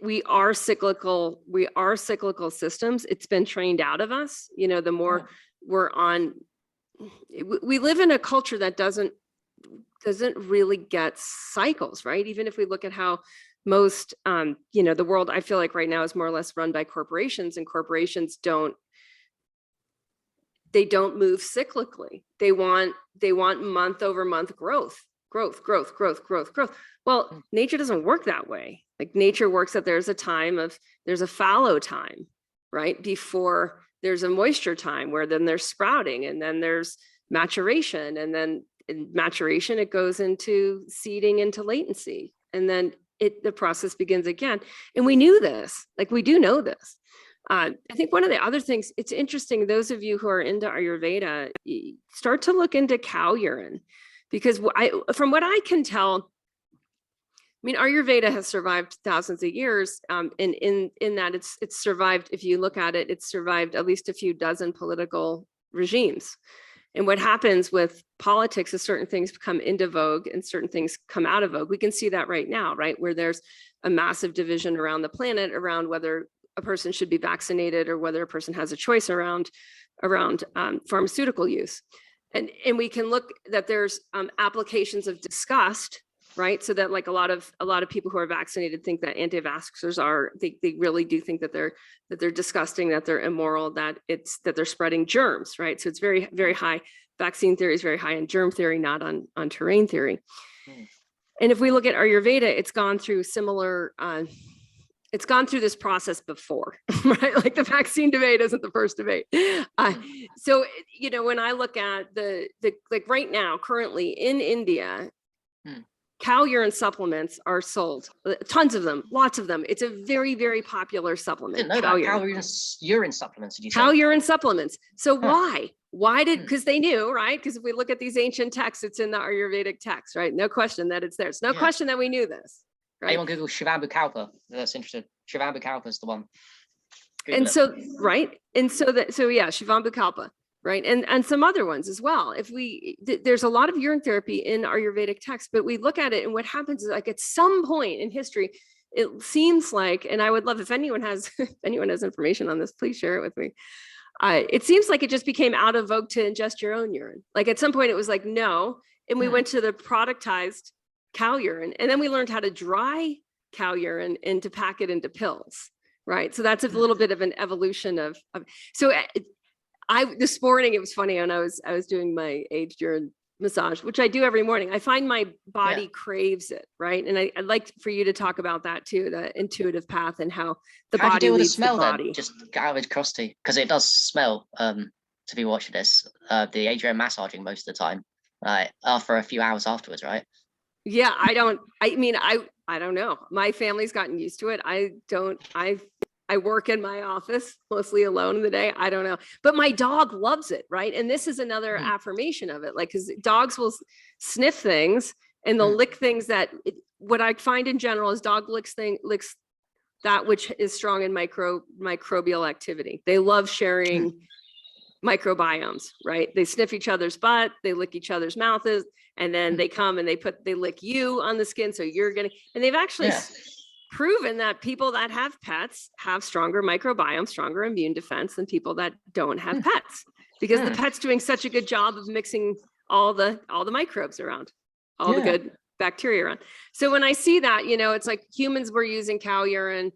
[SPEAKER 1] we are cyclical. We are cyclical systems. It's been trained out of us. The more we're on we live in a culture that doesn't really get cycles, right? Even if we look at how most, the world, I feel like right now is more or less run by corporations, and corporations don't move cyclically. They want month over month growth. Well, nature doesn't work that way. Like nature works that there's a fallow time, right? Before there's a moisture time where then there's sprouting, and then there's maturation, and then in maturation, it goes into seeding, into latency. And then the process begins again. And we knew this, like we do know this. I think one of the other things, it's interesting, those of you who are into Ayurveda, start to look into cow urine, because from what I can tell, I mean, Ayurveda has survived thousands of years, and in that it's survived, if you look at it, it's survived at least a few dozen political regimes. And what happens with politics is certain things come into vogue and certain things come out of vogue. We can see that right now, right? Where there's a massive division around the planet around whether a person should be vaccinated or whether a person has a choice around pharmaceutical use. And we can look that there's applications of disgust, right? So that like a lot of people who are vaccinated think that anti-vaxxers they really do think that they're disgusting, that they're immoral, that they're spreading germs, right? So it's very, very high. Vaccine theory is very high in germ theory, not on terrain theory. And if we look at Ayurveda, it's gone through this process before, right? Like the vaccine debate isn't the first debate. So, when I look at the like right now, currently in India, cow urine supplements are sold, tons of them, lots of them. It's a very, very popular supplement.
[SPEAKER 2] I didn't know
[SPEAKER 1] cow
[SPEAKER 2] that.
[SPEAKER 1] urine.
[SPEAKER 2] Cow urine supplements, did you say?
[SPEAKER 1] Cow urine supplements. So why because they knew, right? Because if we look at these ancient texts, it's in the Ayurvedic text, right? No question that it's there. It's no question that we knew this. Right?
[SPEAKER 2] Anyone Google Shivambu Kalpa? That's interesting. Shivambu Kalpa is the one.
[SPEAKER 1] Google and it. So, right. And so Shivambu Kalpa, right. And some other ones as well. There's a lot of urine therapy in Ayurvedic texts, but we look at it and what happens is like at some point in history, it seems like, and I would love if anyone has information on this, please share it with me. It seems like it just became out of vogue to ingest your own urine. Like at some point it was like, no. And we went to the productized cow urine, and then we learned how to dry cow urine and to pack it into pills, right? So that's a little bit of an evolution of so this morning, it was funny, when I was doing my aged urine massage, which I do every morning. I find my body craves it, right? And I'd like for you to talk about that too, the intuitive path and how the
[SPEAKER 2] How
[SPEAKER 1] body
[SPEAKER 2] do you deal with the
[SPEAKER 1] leads
[SPEAKER 2] smell
[SPEAKER 1] the body.
[SPEAKER 2] then? Just out of curiosity, because it does smell to be watching this, the aged urine massaging most of the time, after a few hours afterwards, right?
[SPEAKER 1] Yeah, I don't know. My family's gotten used to it. I work in my office mostly alone in the day. I don't know, but my dog loves it. Right. And this is another affirmation of it. Like, cause dogs will sniff things and they'll lick things what I find in general is dog licks that which is strong in microbial activity. They love sharing microbiomes, right? They sniff each other's butt, they lick each other's mouths, and then they come and they lick you on the skin. So and they've actually proven that people that have pets have stronger microbiome, stronger immune defense than people that don't have pets, because the pet's doing such a good job of mixing all the microbes around, all the good bacteria around. So when I see that, it's like humans were using cow urine.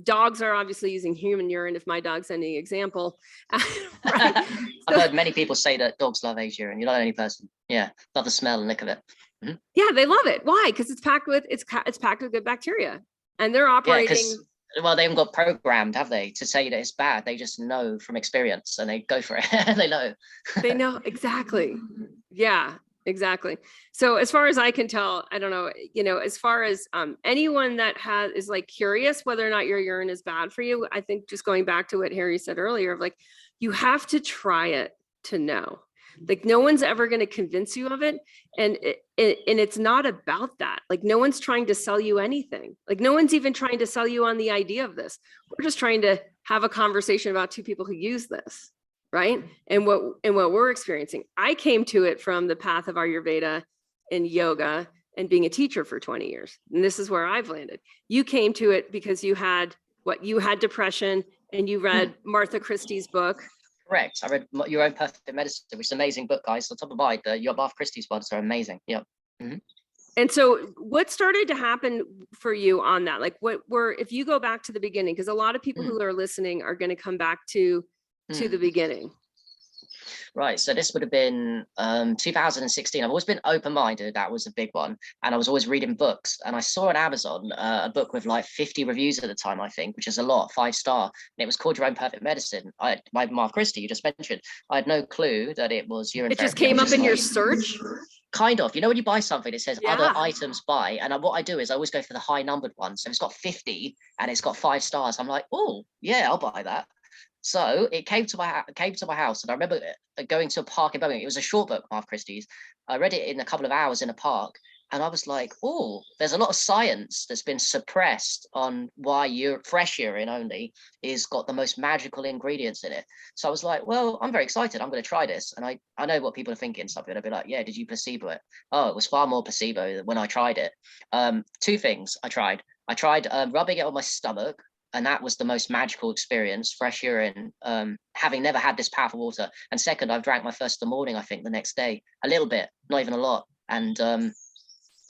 [SPEAKER 1] Dogs are obviously using human urine, if my dog's any example.
[SPEAKER 2] Right? I've heard many people say that dogs love aged urine. You're not the only person. Yeah, love the smell and lick of it. Mm-hmm.
[SPEAKER 1] Yeah, they love it. Why? Because it's packed with good bacteria, and they're operating.
[SPEAKER 2] Well, they haven't got programmed, have they, to say that it's bad? They just know from experience, and they go for it. They know.
[SPEAKER 1] They know exactly. Yeah. Exactly. So as far as I can tell, I don't know, as far as anyone that is like curious whether or not your urine is bad for you, I think just going back to what Harry said earlier, of like, you have to try it to know. Like no one's ever going to convince you of it. And it's not about that. Like no one's trying to sell you anything. Like no one's even trying to sell you on the idea of this. We're just trying to have a conversation about two people who use this. Right. And what we're experiencing. I came to it from the path of Ayurveda and yoga and being a teacher for 20 years. And this is where I've landed. You came to it because you had depression and you read Martha Christie's book,
[SPEAKER 2] Correct. I read Your Own Perfect Medicine, which is an amazing book, guys. On top of mine, your Bath Christie's ones are amazing. Yeah. Mm-hmm.
[SPEAKER 1] And so what started to happen for you on that? Like if you go back to the beginning, because a lot of people who are listening are going to come back to the beginning.
[SPEAKER 2] Right. So this would have been 2016. I've always been open-minded. That was a big one. And I was always reading books. And I saw on Amazon a book with like 50 reviews at the time, I think, which is a lot, 5-star. And it was called Your Own Perfect Medicine. By Mark Christie, you just mentioned. I had no clue that it was urine
[SPEAKER 1] It
[SPEAKER 2] therapy.
[SPEAKER 1] just came up in your search?
[SPEAKER 2] Kind of. You know, when you buy something, it says other items buy. And what I do is I always go for the high numbered one. So if it's got 50 and it's got 5 stars, I'm like, oh, yeah, I'll buy that. So it came to my house, and I remember going to a park in Birmingham. It was a short book, Mark Christie's. I read it in a couple of hours in a park, and I was like, oh, there's a lot of science that's been suppressed on why fresh urine only is got the most magical ingredients in it. So I was like, well, I'm very excited. I'm going to try this. And I know what people are thinking. Something they'll be like, yeah, did you placebo it? Oh, it was far more placebo than when I tried it. 2 things I tried. I tried rubbing it on my stomach. And that was the most magical experience, fresh urine, having never had this powerful water. And second, I've drank my first in the morning, I think, the next day, a little bit, not even a lot. And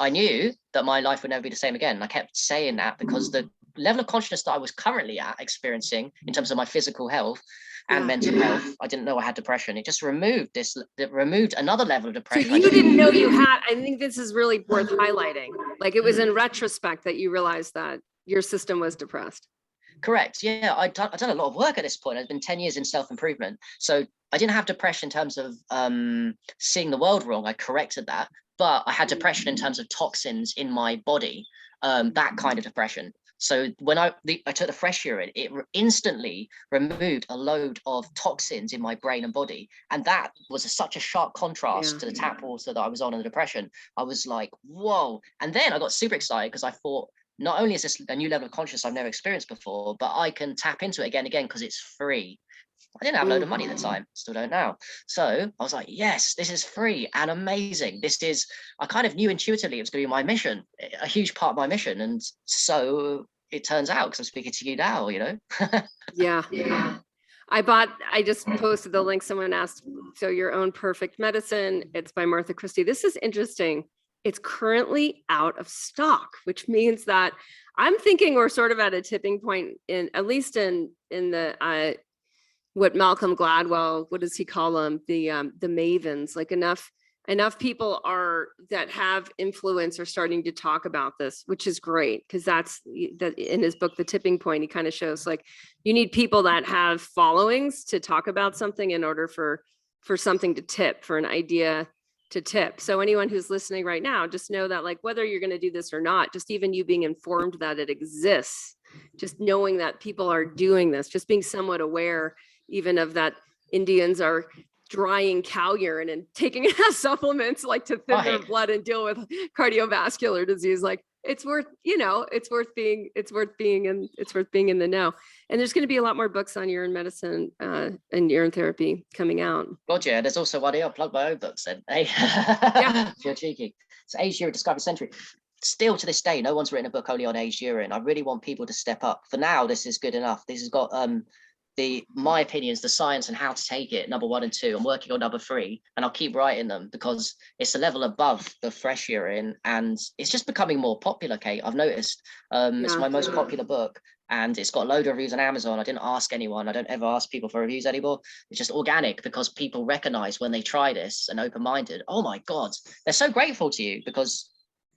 [SPEAKER 2] I knew that my life would never be the same again. And I kept saying that because the level of consciousness that I was currently experiencing in terms of my physical health and mental health, I didn't know I had depression. It just removed another level of depression.
[SPEAKER 1] So you didn't know you had, I think this is really worth highlighting. Like it was in retrospect that you realized that your system was depressed.
[SPEAKER 2] Correct. Yeah, I've done a lot of work at this point. I've been 10 years in self-improvement. So I didn't have depression in terms of seeing the world wrong. I corrected that. But I had depression in terms of toxins in my body, that kind of depression. So when I took the fresh urine, it instantly removed a load of toxins in my brain and body. And that was such a sharp contrast to the tap water that I was on in the depression. I was like, whoa. And then I got super excited because I thought, not only is this a new level of consciousness I've never experienced before, but I can tap into it again because it's free. I didn't have a load of money at the time, still don't now. So I was like, yes, this is free and amazing. I kind of knew intuitively it was going to be my mission, a huge part of my mission. And so it turns out, because I'm speaking to you now, you know?
[SPEAKER 1] Yeah. I just posted the link. Someone asked, so Your Own Perfect Medicine, it's by Martha Christie. This is interesting. It's currently out of stock, which means that I'm thinking we're sort of at a tipping point at least in the what Malcolm Gladwell, what does he call them? The mavens, like enough people that have influence are starting to talk about this, which is great. Cause that's in his book, The Tipping Point, he kind of shows like you need people that have followings to talk about something in order for something to tip, for an idea to tip. So anyone who's listening right now, just know that like whether you're going to do this or not, just even you being informed that it exists, just knowing that people are doing this, just being somewhat aware even of that Indians are drying cow urine and taking it as supplements like to thin their blood and deal with cardiovascular disease. Like it's worth being in the know. And there's going to be a lot more books on urine medicine and urine therapy coming out.
[SPEAKER 2] Roger, there's also one here. I'll plug my own books then. Hey, if you're cheeky. It's Aged Urine Discovery Century. Still to this day, no one's written a book only on aged urine. I really want people to step up. For now, this is good enough. This has got my opinions, the science and how to take it, number 1 and 2. I'm working on number 3, and I'll keep writing them because it's a level above the fresh urine, and it's just becoming more popular, Kate. I've noticed it's my most popular book, and it's got a load of reviews on Amazon. I didn't ask anyone. I don't ever ask people for reviews anymore. It's just organic because people recognize when they try this and open-minded, oh my God, they're so grateful to you because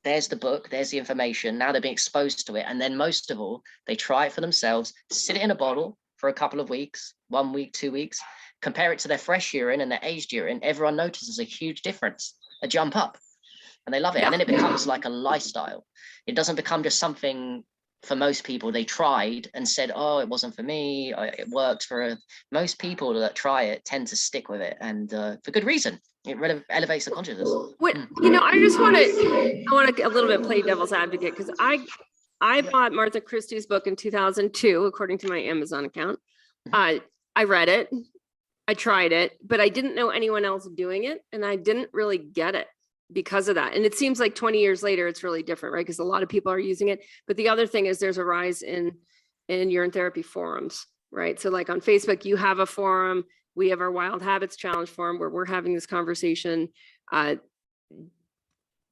[SPEAKER 2] there's the book, there's the information. Now they're being exposed to it. And then most of all, they try it for themselves, sit it in a bottle for a couple of weeks, 1 week, 2 weeks, compare it to their fresh urine and their aged urine. Everyone notices a huge difference, a jump up, and they love it. And then it becomes like a lifestyle. It doesn't become just something for most people. They tried and said, oh, it wasn't for me. It worked for most people that try it tend to stick with it. And for good reason. It elevates the consciousness.
[SPEAKER 1] I want to a little bit play devil's advocate because I bought Martha Christie's book in 2002, according to my Amazon account. I read it, I tried it, but I didn't know anyone else doing it. And I didn't really get it because of that. And it seems like 20 years later, it's really different, right? Because a lot of people are using it. But the other thing is there's a rise in urine therapy forums, right? So like on Facebook, you have a forum We have our Wild Habits Challenge forum where we're having this conversation.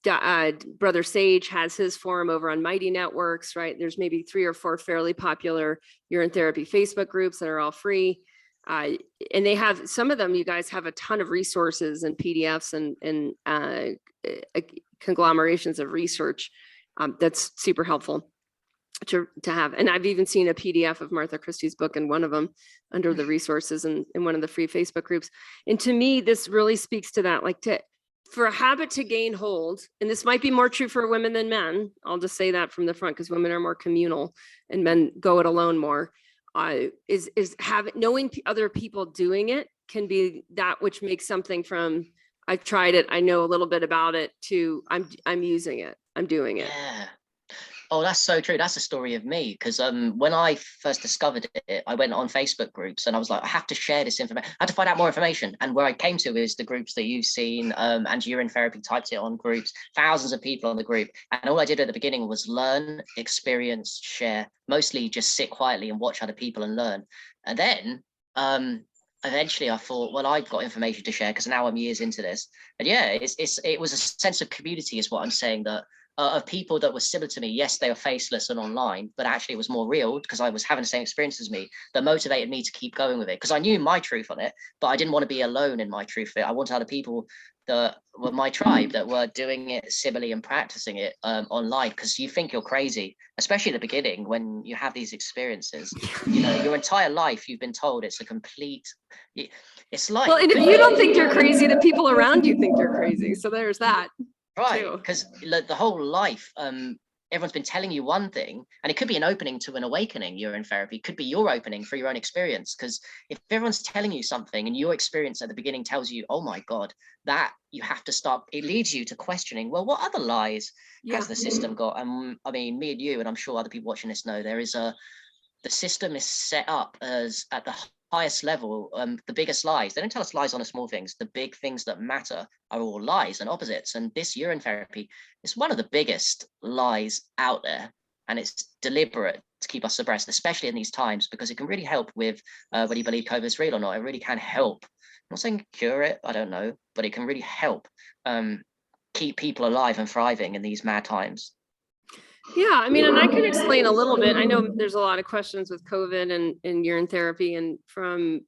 [SPEAKER 1] Brother Sage has his forum over on Mighty Networks, right? There's maybe 3 or 4 fairly popular urine therapy Facebook groups that are all free. And they have, some of them, you guys have a ton of resources and PDFs and conglomerations of research. That's super helpful to have. And I've even seen a PDF of Martha Christie's book in one of them under the resources and in one of the free Facebook groups. And to me, this really speaks to that, like for a habit to gain hold, and this might be more true for women than men. I'll just say that from the front because women are more communal and men go it alone more. Is knowing other people doing it can be that which makes something from I've tried it, I know a little bit about it, to I'm using it, I'm doing it.
[SPEAKER 2] Yeah. Oh, that's so true. That's a story of me. Because when I first discovered it, I went on Facebook groups and I was like, I have to share this information. I had to find out more information. And where I came to is the groups that you've seen, and urine therapy, typed it on groups, thousands of people on the group. And all I did at the beginning was learn, experience, share, mostly just sit quietly and watch other people and learn. And then eventually I thought, well, I've got information to share because now I'm years into this. And yeah, it was a sense of community is what I'm saying, that of people that were similar to me. Yes, they were faceless and online, but actually it was more real because I was having the same experience as me that motivated me to keep going with it, because I knew my truth on it, but I didn't want to be alone in my truth. I wanted other people that were my tribe that were doing it similarly and practicing it online, because you think you're crazy, especially at the beginning when you have these experiences. You know, your entire life you've been told it's a complete, it's like,
[SPEAKER 1] well, and if you don't think you're crazy, the people around you think you're crazy, so there's that.
[SPEAKER 2] Right, because the whole life, everyone's been telling you one thing, and it could be an opening to an awakening. Urine therapy could be your opening for your own experience, because if everyone's telling you something and your experience at the beginning tells you, oh my God, that you have to stop, it leads you to questioning, well, what other lies has the system got? And I mean, me and you, and I'm sure other people watching this know, the system is set up as at the highest level, the biggest lies. They don't tell us lies on the small things. The big things that matter are all lies and opposites. And this urine therapy is one of the biggest lies out there. And it's deliberate to keep us suppressed, especially in these times, because it can really help with whether you believe COVID is real or not. It really can help. I'm not saying cure it, I don't know, but it can really help keep people alive and thriving in these mad times.
[SPEAKER 1] Yeah, I mean, and I can explain a little bit. I know there's a lot of questions with COVID and urine therapy, and from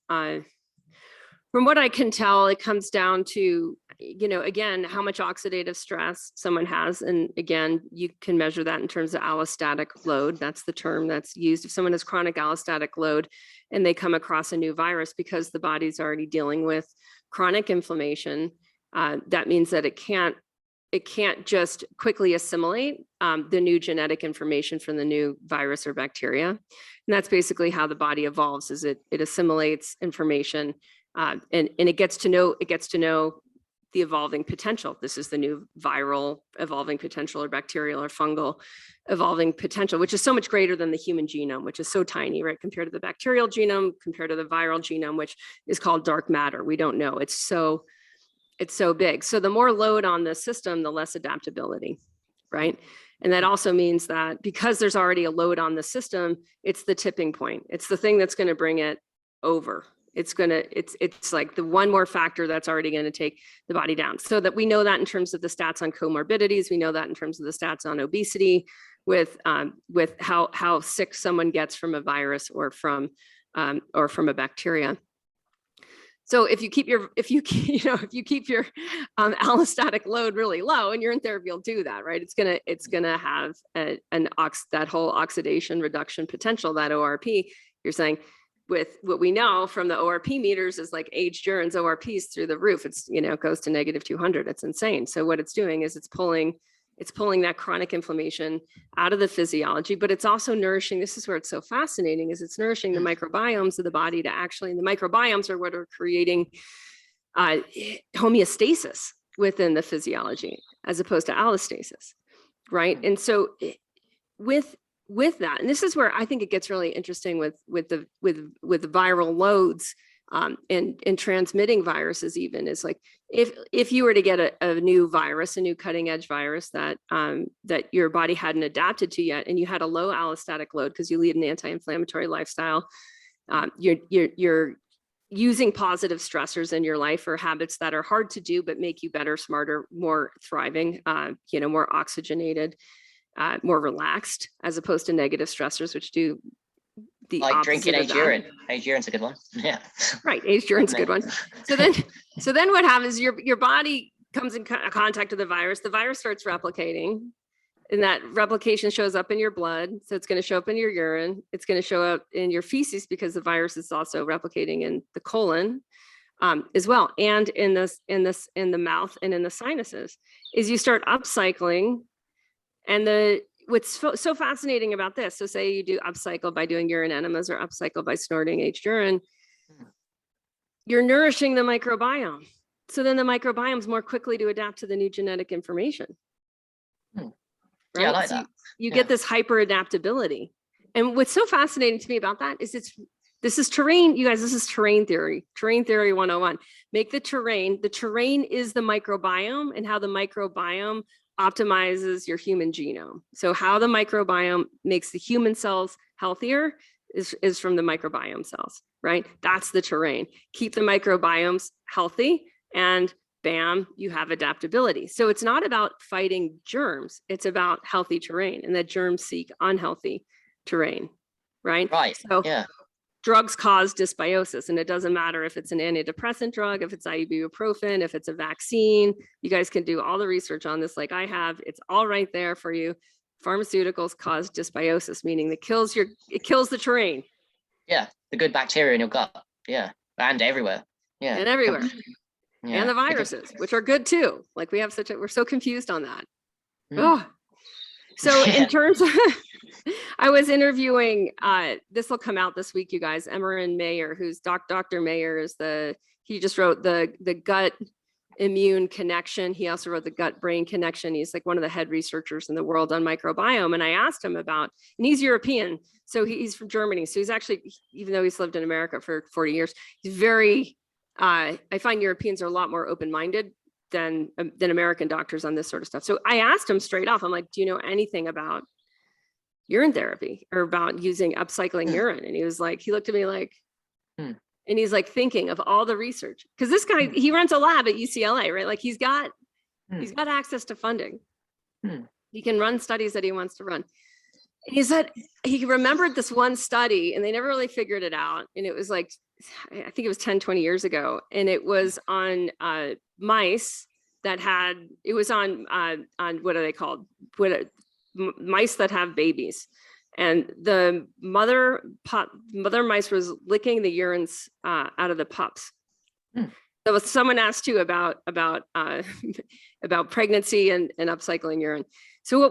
[SPEAKER 1] what I can tell, it comes down to, you know, again, how much oxidative stress someone has. And again, you can measure that in terms of allostatic load. That's the term that's used. If someone has chronic allostatic load and they come across a new virus, because the body's already dealing with chronic inflammation, that means that it can't just quickly assimilate the new genetic information from the new virus or bacteria. And that's basically how the body evolves, is it assimilates information and it gets to know the evolving potential. This is the new viral evolving potential, or bacterial or fungal evolving potential, which is so much greater than the human genome, which is so tiny, right? Compared to the bacterial genome, compared to the viral genome, which is called dark matter. We don't know. It's so big. So the more load on the system, the less adaptability, right? And that also means that because there's already a load on the system, it's the tipping point. It's the thing that's going to bring it over. It's like the one more factor that's already going to take the body down. So that we know that in terms of the stats on comorbidities, we know that in terms of the stats on obesity, with how sick someone gets from a virus or from a bacteria. So if you keep your allostatic load really low, and urine therapy will do that, right? It's gonna have that whole oxidation reduction potential, that ORP. You're saying, with what we know from the ORP meters is like aged urine's ORPs through the roof. It's, you know, it goes to negative 200. It's insane. So what it's doing is it's pulling that chronic inflammation out of the physiology, but it's also nourishing. This is where it's so fascinating, is it's nourishing the microbiomes of the body to actually, and the microbiomes are what are creating homeostasis within the physiology, as opposed to allostasis, right? And so with that, and this is where I think it gets really interesting with viral loads and transmitting viruses, even, is like, if you were to get a new virus, a new cutting edge virus that your body hadn't adapted to yet, and you had a low allostatic load because you lead an anti-inflammatory lifestyle, using positive stressors in your life or habits that are hard to do, but make you better, smarter, more thriving, more oxygenated, more relaxed, as opposed to negative stressors, which do the
[SPEAKER 2] like
[SPEAKER 1] opposite
[SPEAKER 2] drinking
[SPEAKER 1] of
[SPEAKER 2] aged
[SPEAKER 1] that.
[SPEAKER 2] urine. Aged urine's a good one. Yeah.
[SPEAKER 1] Right. Aged urine's a good one. So then what happens, your body comes in contact with the virus starts replicating, and that replication shows up in your blood. So it's going to show up in your urine. It's going to show up in your feces, because the virus is also replicating in the colon as well, and in the mouth and in the sinuses. Is you start upcycling, and what's so fascinating about this, so say you do upcycle by doing urine enemas or upcycle by snorting aged urine, you're nourishing the microbiome. So then the microbiome is more quickly to adapt to the new genetic information. Right?
[SPEAKER 2] Yeah, I like
[SPEAKER 1] so
[SPEAKER 2] that.
[SPEAKER 1] you get this hyper adaptability. And what's so fascinating to me about that is this is terrain, you guys, this is terrain theory 101. Make the terrain is the microbiome, and how the microbiome optimizes your human genome. So how the microbiome makes the human cells healthier is from the microbiome cells, right? That's the terrain. Keep the microbiomes healthy, and bam, you have adaptability. So it's not about fighting germs, it's about healthy terrain, and that germs seek unhealthy terrain, right?
[SPEAKER 2] Right.
[SPEAKER 1] So
[SPEAKER 2] yeah.
[SPEAKER 1] Drugs cause dysbiosis, and it doesn't matter if it's an antidepressant drug, if it's ibuprofen, if it's a vaccine. You guys can do all the research on this like I have. It's all right there for you. Pharmaceuticals cause dysbiosis, meaning it kills the terrain.
[SPEAKER 2] Yeah, the good bacteria in your gut. Yeah, and everywhere. Yeah,
[SPEAKER 1] and everywhere.
[SPEAKER 2] Yeah.
[SPEAKER 1] And the viruses, which are good too. Like we're so confused on that.
[SPEAKER 2] Mm.
[SPEAKER 1] Oh, so in terms of, I was interviewing, this will come out this week, you guys, Emerin Mayer, who's Dr. Mayer is he just wrote the gut immune connection. He also wrote the gut brain connection. He's like one of the head researchers in the world on microbiome. And I asked him about, and he's European, so he's from Germany. So he's actually, even though he's lived in America for 40 years, he's very, I find Europeans are a lot more open-minded than American doctors on this sort of stuff. So I asked him straight off, I'm like, do you know anything about urine therapy or about using upcycling urine? And he was like, he looked at me like, and he's like thinking of all the research. Because this guy, he runs a lab at UCLA, right? Like he's got access to funding. He can run studies that he wants to run. And he said he remembered this one study, and they never really figured it out. And it was like, I think it was 10, 20 years ago. And it was on mice that had, it was on what are they called? Mice that have babies. And the mother mice was licking the urines out of the pups. So someone asked you about pregnancy and upcycling urine. So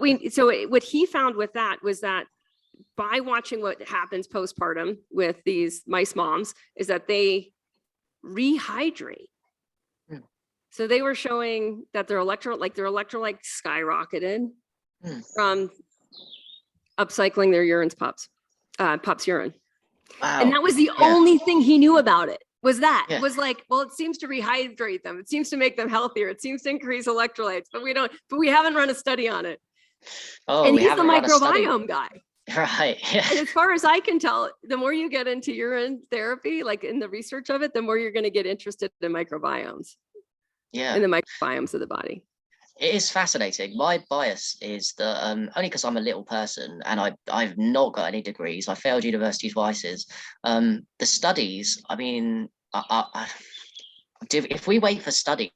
[SPEAKER 1] what he found with that was that by watching what happens postpartum with these mice moms is that they rehydrate. So they were showing that their electrolyte skyrocketed from upcycling their pups' urine. Wow. And that was the only thing he knew about it. Was was like, well, it seems to rehydrate them. It seems to make them healthier. It seems to increase electrolytes, but we haven't run a study on it.
[SPEAKER 2] Oh,
[SPEAKER 1] and he's the microbiome guy.
[SPEAKER 2] Right. Yeah.
[SPEAKER 1] And as far as I can tell, the more you get into urine therapy, like in the research of it, the more you're going to get interested in microbiomes.
[SPEAKER 2] Yeah.
[SPEAKER 1] In the microbiomes of the body.
[SPEAKER 2] It is fascinating. My bias is that only because I'm a little person and I've not got any degrees. I failed university twice. The studies, I mean, if we wait for studies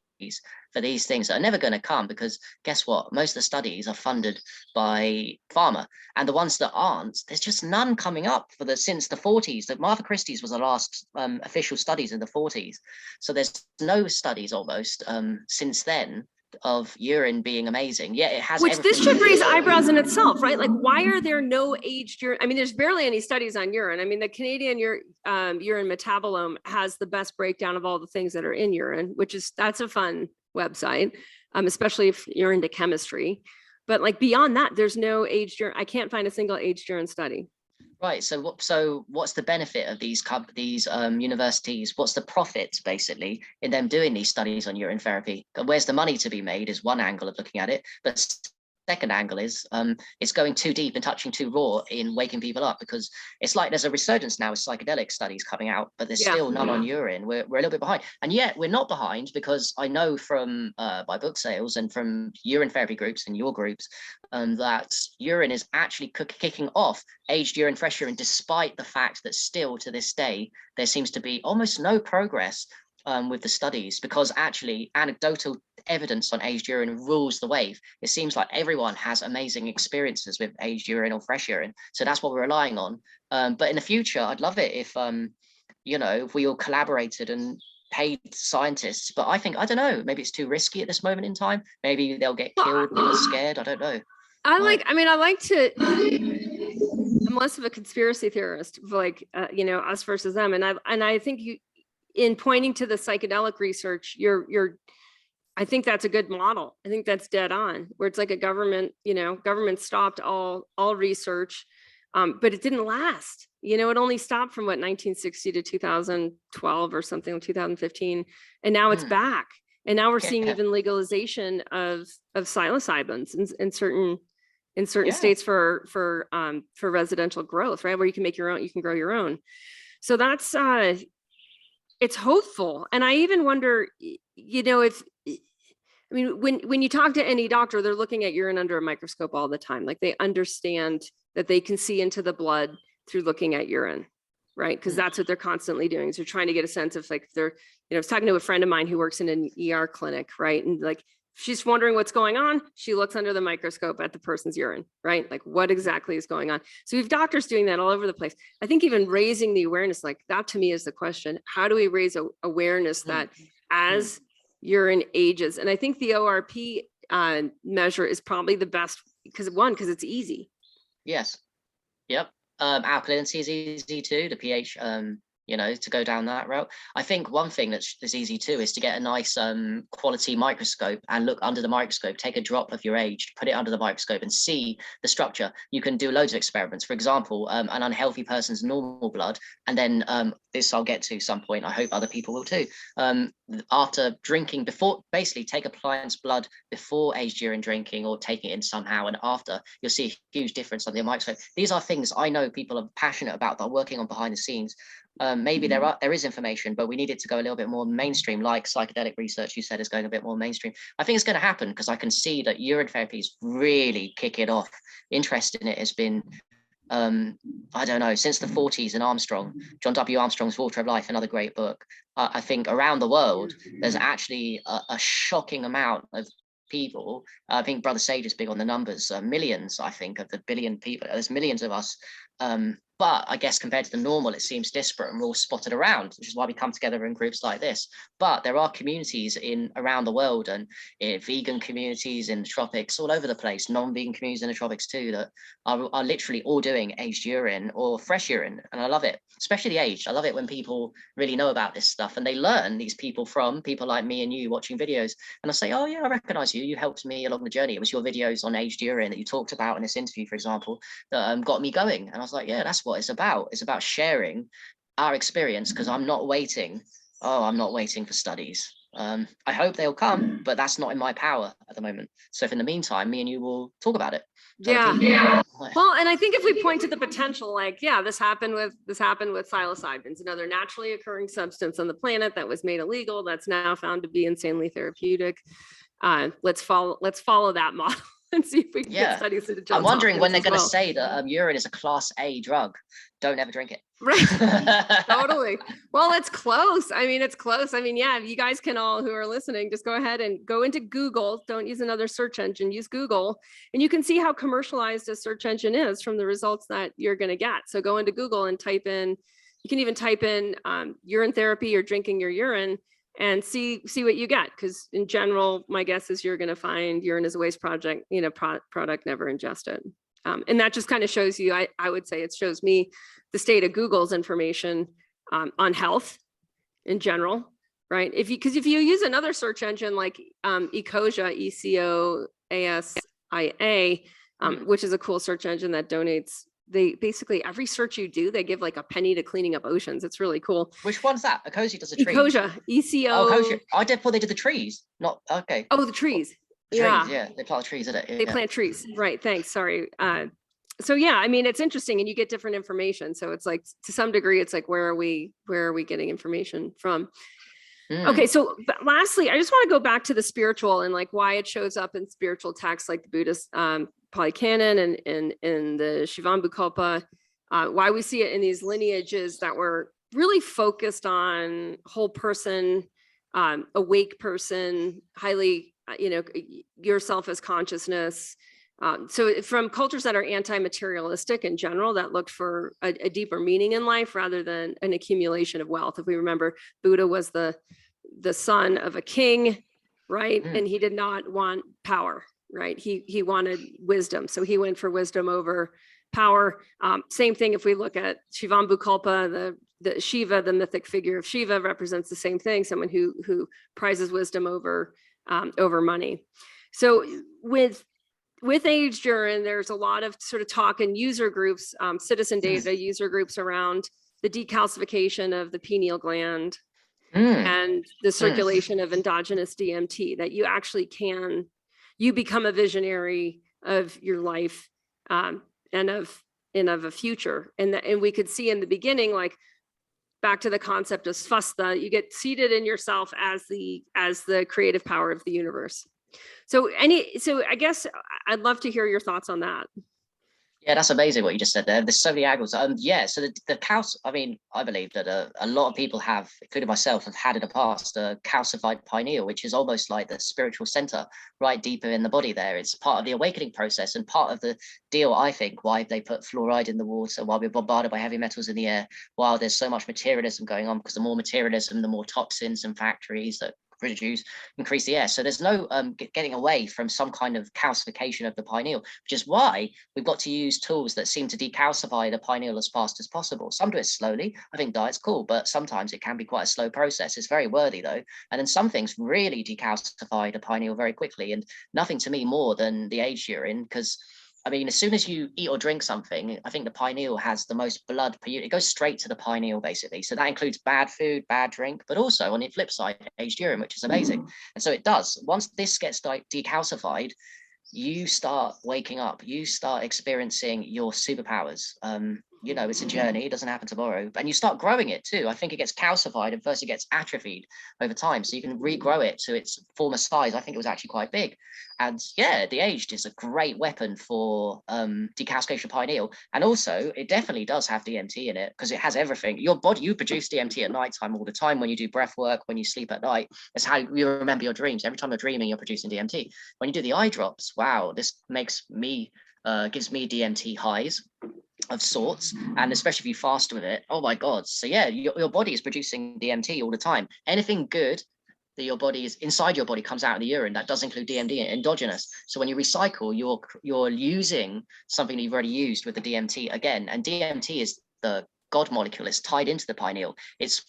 [SPEAKER 2] for these things that are never going to come, because guess what? Most of the studies are funded by pharma, and the ones that aren't, there's just none coming up since the 40s. That Martha Christie's was the last official studies in the 40s. So there's no studies almost since then of urine being amazing. Yeah, it has.
[SPEAKER 1] Which this should raise eyebrows in itself, right? Like, why are there no aged urine? I mean, there's barely any studies on urine. I mean, the Canadian urine metabolome has the best breakdown of all the things that are in urine, that's a fun website, especially if you're into chemistry. But like beyond that, there's no aged urine. I can't find a single aged urine study.
[SPEAKER 2] Right. So what's the benefit of these universities? What's the profit basically in them doing these studies on urine therapy? Where's the money to be made is one angle of looking at it. But second angle is it's going too deep and touching too raw in waking people up, because it's like there's a resurgence now with psychedelic studies coming out, but there's still none on urine. We're a little bit behind, and yet we're not behind, because I know from my book sales and from urine therapy groups and your groups that urine is actually kicking off aged urine, fresh urine, despite the fact that still to this day there seems to be almost no progress with the studies, because actually anecdotal evidence on aged urine rules the wave. It seems like everyone has amazing experiences with aged urine or fresh urine, so that's what we're relying on. But in the future, I'd love it if if we all collaborated and paid scientists. But I don't know, maybe it's too risky at this moment in time. Maybe they'll get killed, people are scared. I don't know.
[SPEAKER 1] I'm less of a conspiracy theorist, like us versus them, and I think in pointing to the psychedelic research, I think that's a good model. I think that's dead on, where it's like a government stopped all research, but it didn't last. It only stopped from 1960 to 2012 or something, 2015, and now it's back. And now we're seeing even legalization of psilocybins in certain states for residential growth, right, where you can make your own, you can grow your own. So that's it's hopeful. And I even wonder, when you talk to any doctor, they're looking at urine under a microscope all the time. Like, they understand that they can see into the blood through looking at urine, right? Because that's what they're constantly doing. So they're trying to get a sense of, like, I was talking to a friend of mine who works in an ER clinic, right? And like, she's wondering what's going on. She looks under the microscope at the person's urine, right? Like, what exactly is going on? So we have doctors doing that all over the place. I think even raising the awareness, like that to me is the question. How do we raise awareness that as urine ages? And I think the ORP measure is probably the best, because it's easy.
[SPEAKER 2] Yes. Yep. Alkalinity is easy too. The pH, to go down that route. I think one thing that's easy too is to get a nice quality microscope and look under the microscope, take a drop of your age, put it under the microscope and see the structure. You can do loads of experiments. For example, an unhealthy person's normal blood, and then this I'll get to some point, I hope other people will too. After drinking, basically take a client's blood before aged urine drinking, or taking it in somehow, and after, you'll see a huge difference on the microscope. These are things I know people are passionate about, that are working on behind the scenes. Maybe there is information, but we need it to go a little bit more mainstream, like psychedelic research you said is going a bit more mainstream. I think it's going to happen, because I can see that urine therapy is really kicking off. Interest in it has been I don't know, since the 40s and Armstrong, John W. Armstrong's Water of Life, another great book. I think around the world, there's actually a shocking amount of people. I think Brother Sage is big on the numbers, millions, I think, of the billion people. There's millions of us. But I guess compared to the normal, it seems disparate, and we're all spotted around, which is why we come together in groups like this. But there are communities around the world, and vegan communities in the tropics, all over the place, non-vegan communities in the tropics too, that are literally all doing aged urine or fresh urine. And I love it, especially the aged. I love it when people really know about this stuff, and they learn, these people, from people like me and you watching videos. And I say, oh yeah, I recognize you. You helped me along the journey. It was your videos on aged urine that you talked about in this interview, for example, that got me going. And I was like, yeah, that's what it's about. It's about sharing our experience, because I'm not waiting for studies. I hope they'll come, but that's not in my power at the moment. So if in the meantime, me and you will talk about it.
[SPEAKER 1] Yeah. Well, and I think if we point to the potential, like, this happened with psilocybins, another naturally occurring substance on the planet that was made illegal, that's now found to be insanely therapeutic. Let's follow that model and see if we can get studies into Johns
[SPEAKER 2] I'm wondering
[SPEAKER 1] Hopkins
[SPEAKER 2] when they're going to
[SPEAKER 1] well.
[SPEAKER 2] say that urine is a class A drug. Don't ever drink it.
[SPEAKER 1] Right. Totally. Well, it's close. It's close. You guys can all, who are listening, just go ahead and go into Google. Don't use another search engine, use Google, and you can see how commercialized a search engine is from the results that you're going to get. So go into Google and you can even type in urine therapy or drinking your urine, and see what you get. Because in general, my guess is you're going to find urine as a waste product, never ingested. And that just kind of shows you, I would say it shows me the state of Google's information on health in general, right? Because if you use another search engine like Ecosia, ECOASIA, which is a cool search engine that donates, they basically, every search you do, they give like a penny to cleaning up oceans. It's really cool.
[SPEAKER 2] Which one's that? Ecosia does the trees.
[SPEAKER 1] Ecosia, ECO.
[SPEAKER 2] Oh, Ecosia. I thought they did the trees. Not okay.
[SPEAKER 1] Oh, the trees.
[SPEAKER 2] Trees,
[SPEAKER 1] Yeah,
[SPEAKER 2] yeah, they plant trees, isn't it?
[SPEAKER 1] they
[SPEAKER 2] Yeah.
[SPEAKER 1] plant trees. Right. Thanks. Sorry. So yeah, I mean, it's interesting, and you get different information. So it's like, to some degree, it's like, where are we getting information from? Okay,
[SPEAKER 2] Mm,
[SPEAKER 1] so lastly, I just want to go back to the spiritual and like why it shows up in spiritual texts like the Buddhist Pali Canon and in the Shivambukalpa, why we see it in these lineages that were really focused on whole person, awake person, highly, yourself as consciousness. So from cultures that are anti-materialistic in general, that looked for a deeper meaning in life rather than an accumulation of wealth. If we remember, Buddha was the son of a king, right?
[SPEAKER 2] mm.
[SPEAKER 1] And he did not want power, right? He wanted wisdom, so he went for wisdom over power. Same thing if we look at Shivambukalpa, the Shiva, the mythic figure of Shiva, represents the same thing, someone who prizes wisdom over money. So with aged urine, there's a lot of sort of talk in user groups, citizen data user groups around the decalcification of the pineal gland
[SPEAKER 2] Mm,
[SPEAKER 1] and the
[SPEAKER 2] mm.
[SPEAKER 1] circulation of endogenous DMT, that you become a visionary of your life, and of a future. And we could see in the beginning, like back to the concept of svasta, you get seated in yourself as the creative power of the universe. So I guess I'd love to hear your thoughts on that.
[SPEAKER 2] Yeah, that's amazing what you just said there. There's so many angles. Yeah, so the calc. I mean, I believe that a lot of people have, including myself, have had in the past a calcified pineal, which is almost like the spiritual center, right deeper in the body. There, it's part of the awakening process and part of the deal. I think why they put fluoride in the water, why we're bombarded by heavy metals in the air, while there's so much materialism going on. Because the more materialism, the more toxins and factories that produce increase the air. So there's no getting away from some kind of calcification of the pineal, which is why we've got to use tools that seem to decalcify the pineal as fast as possible. Some do it slowly. I think diet's cool, but sometimes it can be quite a slow process. It's very worthy though. And then some things really decalcify the pineal very quickly, and nothing to me more than the aged urine, because I mean, as soon as you eat or drink something, I think the pineal has the most blood per unit. It goes straight to the pineal, basically. So that includes bad food, bad drink, but also on the flip side, aged urine, which is amazing. And so it does. Once this gets decalcified, you start waking up, you start experiencing your superpowers. It's a journey, it doesn't happen tomorrow, and you start growing it too. I think it gets calcified and first it gets atrophied over time, so you can regrow it to its former size. I think it was actually quite big. And yeah, the aged is a great weapon for decalcification of pineal. And also it definitely does have DMT in it, because it has everything. Your body, you produce DMT at nighttime all the time when you do breath work, when you sleep at night. That's how you remember your dreams. Every time you're dreaming, you're producing DMT. When you do the eye drops, wow, this makes me gives me DMT highs of sorts, and especially if you fast with it, oh my god. So yeah, your body is producing DMT all the time. Anything good that your body is inside your body comes out of the urine. That does include DMT endogenous. So when you recycle, you're using something that you've already used with the DMT again. And DMT is the god molecule. It's tied into the pineal. It's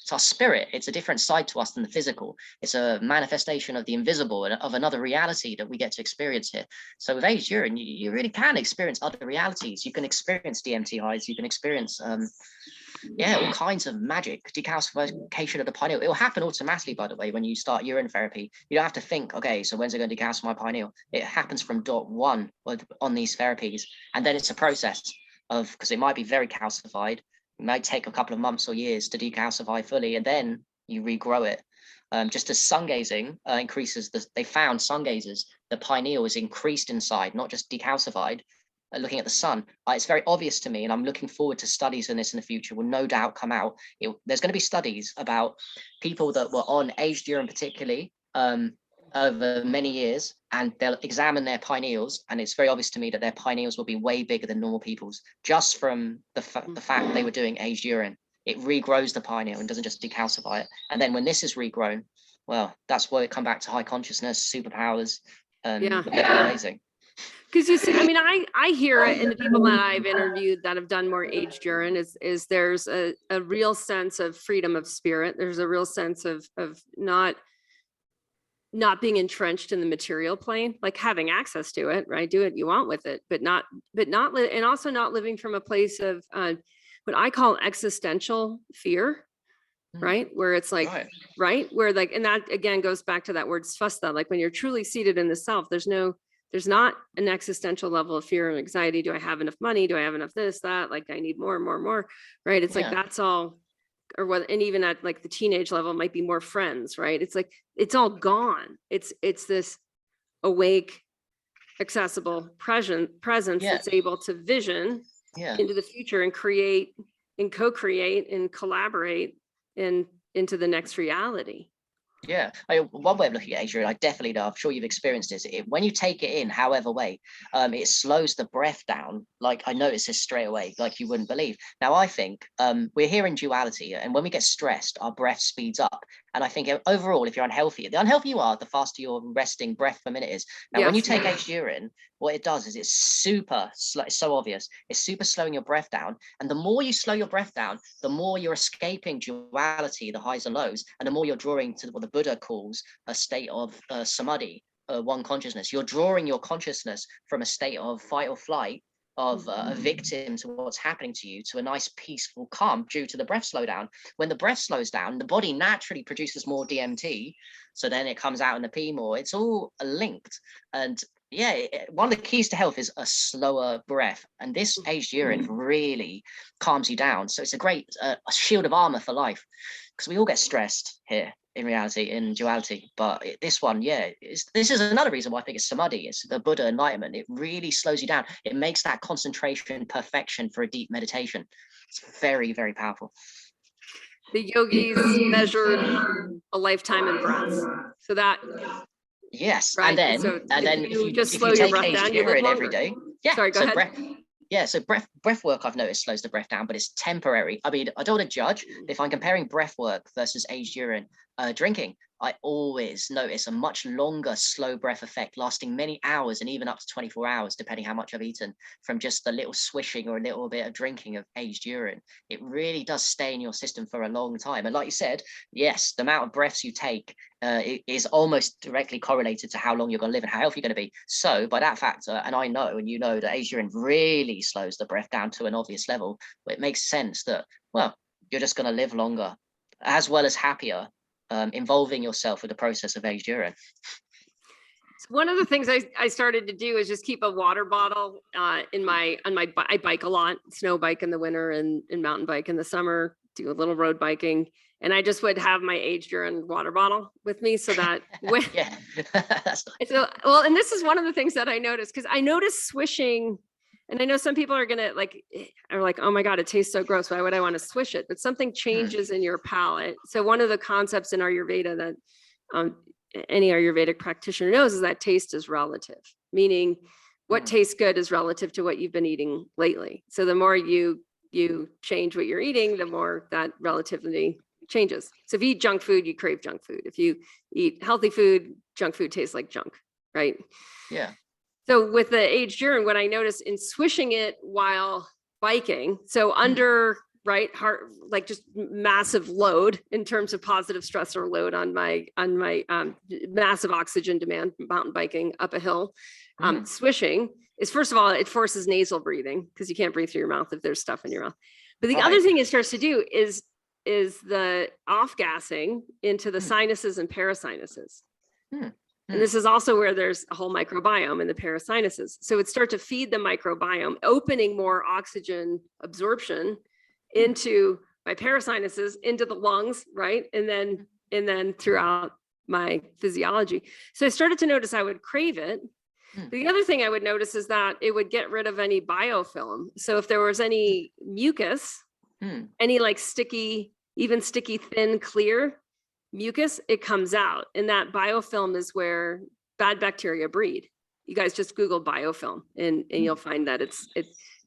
[SPEAKER 2] it's our spirit. It's a different side to us than the physical. It's a manifestation of the invisible and of another reality that we get to experience here. So with aged urine, you really can experience other realities. You can experience DMT highs. You can experience all kinds of magic, decalcification of the pineal. It will happen automatically, by the way, when you start urine therapy. You don't have to think, okay, so when's it going to decalcify my pineal? It happens from dot one on these therapies. And then it's a process of, because it might be very calcified. It might take a couple of months or years to decalcify fully, and then you regrow it. Just as sun gazing increases, they found sun gazers, the pineal is increased inside, not just decalcified. Looking at the sun, it's very obvious to me, and I'm looking forward to studies on this in the future. Will no doubt come out. There's going to be studies about people that were on aged urine, particularly over many years, and they'll examine their pineals, and it's very obvious to me that their pineals will be way bigger than normal people's, just from the fact they were doing aged urine. It regrows the pineal and doesn't just decalcify it. And then when this is regrown, well, that's where it come back to high consciousness, superpowers,
[SPEAKER 1] Yeah.
[SPEAKER 2] amazing.
[SPEAKER 1] Because you see, I mean, I hear it in the people that I've interviewed that have done more aged urine is there's a real sense of freedom of spirit. There's a real sense of not being entrenched in the material plane, like having access to it, right? Do what you want with it, but not and also not living from a place of what I call existential fear. right? Where it's like, right? Where like, and that again goes back to that word svasta, like when you're truly seated in the self, there's not an existential level of fear and anxiety. Do I have enough money? Do I have enough this, that? Like I need more and more and more, right? It's like, that's all, or what, and even at like the teenage level, it might be more friends, right? It's like, it's all gone. It's this awake, accessible presence that's able to vision into the future and create and co-create and collaborate and into the next reality.
[SPEAKER 2] Yeah, one way of looking at Adrian, I definitely know, I'm sure you've experienced this. When you take it in, however way, it slows the breath down. Like I noticed this straight away, like you wouldn't believe. Now I think we're here in duality, and when we get stressed, our breath speeds up. And I think overall, if you're unhealthy, the unhealthier you are, the faster your resting breath per minute is. Now, when you take aged urine, what it does is it's super slow. It's so obvious. It's super slowing your breath down. And the more you slow your breath down, the more you're escaping duality, the highs and lows, and the more you're drawing to what the Buddha calls a state of samadhi, one consciousness. You're drawing your consciousness from a state of fight or flight, of a victim to what's happening to you, to a nice peaceful calm due to the breath slowdown. When the breath slows down, the body naturally produces more DMT, so then it comes out in the pee more. It's all linked. And yeah, one of the keys to health is a slower breath, and this aged urine really calms you down. So it's a great shield of armor for life, because we all get stressed here in reality, in duality. But this one, this is another reason why I think it's samadhi. It's the Buddha enlightenment. It really slows you down. It makes that concentration perfection for a deep meditation. It's very, very powerful.
[SPEAKER 1] The yogis measured a lifetime in breaths. So that,
[SPEAKER 2] yes,
[SPEAKER 1] right?
[SPEAKER 2] and then if you just slow your breath down, you live every day.
[SPEAKER 1] Sorry, go ahead.
[SPEAKER 2] So breath work, I've noticed, slows the breath down, but it's temporary. I mean, I don't want to judge. If I'm comparing breath work versus aged urine, drinking, I always notice a much longer slow breath effect lasting many hours and even up to 24 hours, depending how much I've eaten, from just a little swishing or a little bit of drinking of aged urine. It really does stay in your system for a long time. And like you said, yes, the amount of breaths you take is almost directly correlated to how long you're going to live and how healthy you're going to be. So by that factor, and I know, and you know, that aged urine really slows the breath down to an obvious level, but it makes sense that, well, you're just going to live longer as well as happier, involving yourself with the process of aged urine.
[SPEAKER 1] So one of the things I started to do is just keep a water bottle I bike a lot, snow bike in the winter and mountain bike in the summer, do a little road biking. And I just would have my aged urine water bottle with me so that when, and this is one of the things that I noticed, because I noticed swishing. And I know some people are are like, oh my God, it tastes so gross. Why would I want to swish it? But something changes in your palate. So one of the concepts in Ayurveda that any Ayurvedic practitioner knows is that taste is relative, meaning what tastes good is relative to what you've been eating lately. So the more you change what you're eating, the more that relativity changes. So if you eat junk food, you crave junk food. If you eat healthy food, junk food tastes like junk, right?
[SPEAKER 2] Yeah.
[SPEAKER 1] So with the aged urine, what I noticed in swishing it while biking, so under, right, heart, like just massive load in terms of positive stressor load on my massive oxygen demand, mountain biking up a hill, swishing is, first of all, it forces nasal breathing because you can't breathe through your mouth if there's stuff in your mouth. But the other thing it starts to do is the off-gassing into the sinuses and parasinuses. And this is also where there's a whole microbiome in the parasinuses. So it starts to feed the microbiome, opening more oxygen absorption into my parasinuses, into the lungs, right? And then throughout my physiology. So I started to notice I would crave it. The other thing I would notice is that it would get rid of any biofilm. So if there was any mucus, any like sticky, even sticky, thin, clear mucus, it comes out. And that biofilm is where bad bacteria breed. You guys just Google biofilm and you'll find that it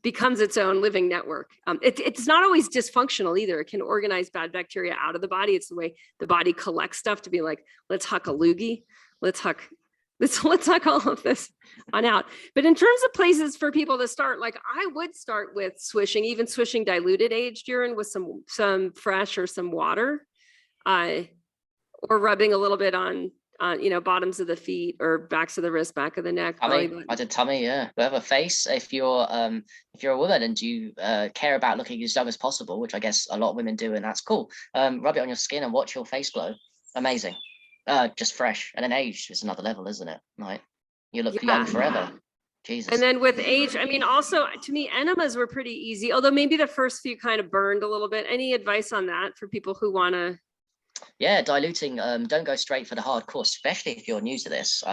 [SPEAKER 1] becomes its own living network. It's not always dysfunctional either. It can organize bad bacteria out of the body. It's the way the body collects stuff to be like, let's huck a loogie. Let's huck all of this on out. But in terms of places for people to start, like I would start with swishing, even swishing diluted aged urine with some fresh or some water. Or rubbing a little bit on bottoms of the feet or backs of the wrist, back of the neck.
[SPEAKER 2] I did tummy, yeah. Whatever face. If you're a woman and you care about looking as young as possible, which I guess a lot of women do, and that's cool. Rub it on your skin and watch your face glow. Amazing. Just fresh. And then age is another level, isn't it? Like you look young forever. Jesus.
[SPEAKER 1] And then with age, I mean, also to me, enemas were pretty easy, although maybe the first few kind of burned a little bit. Any advice on that for people who want to?
[SPEAKER 2] Yeah, diluting. Don't go straight for the hardcore, especially if you're new to this.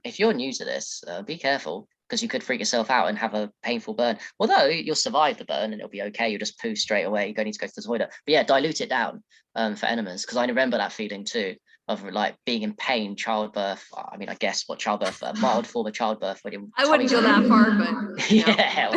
[SPEAKER 2] If you're new to this, be careful, because you could freak yourself out and have a painful burn. Although you'll survive the burn and it'll be okay. You'll just poo straight away. You don't need to go to the toilet. But yeah, dilute it down for enemas, because I remember that feeling too, of like being in pain, childbirth. I mean, I guess what childbirth, a mild form of childbirth.
[SPEAKER 1] I wouldn't go that far, but
[SPEAKER 2] yeah.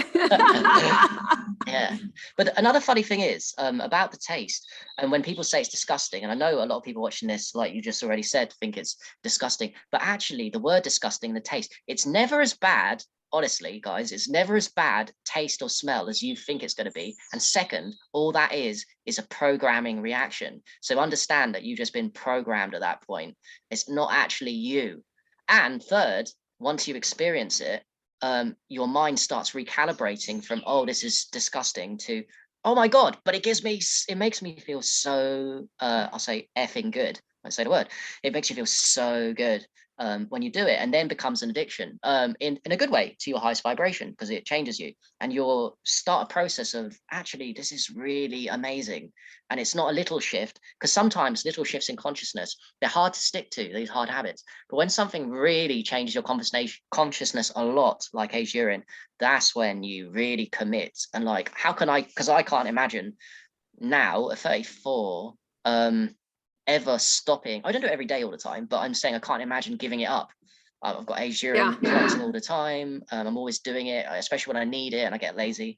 [SPEAKER 2] Yeah. But another funny thing is about the taste, and when people say it's disgusting, and I know a lot of people watching this, like you just already said, think it's disgusting, but actually the word disgusting, the taste, it's never as bad. Honestly, guys, it's never as bad taste or smell as you think it's going to be. And second, all that is a programming reaction. So understand that you've just been programmed at that point. It's not actually you. And third, once you experience it, your mind starts recalibrating from, oh, this is disgusting, to, oh my God, but it makes me feel so, I'll say effing good. I say the word, it makes you feel so good when you do it, and then becomes an addiction in a good way to your highest vibration, because it changes you, and you'll start a process of, actually, this is really amazing. And it's not a little shift, because sometimes little shifts in consciousness, they're hard to stick to, these hard habits. But when something really changes your consciousness a lot, like aged urine, that's when you really commit. And like, how can I, because I can't imagine now at 34 ever stopping. I don't do it every day all the time, but I'm saying I can't imagine giving it up. I've got aged urine collecting all the time. I'm always doing it, especially when I need it and I get lazy.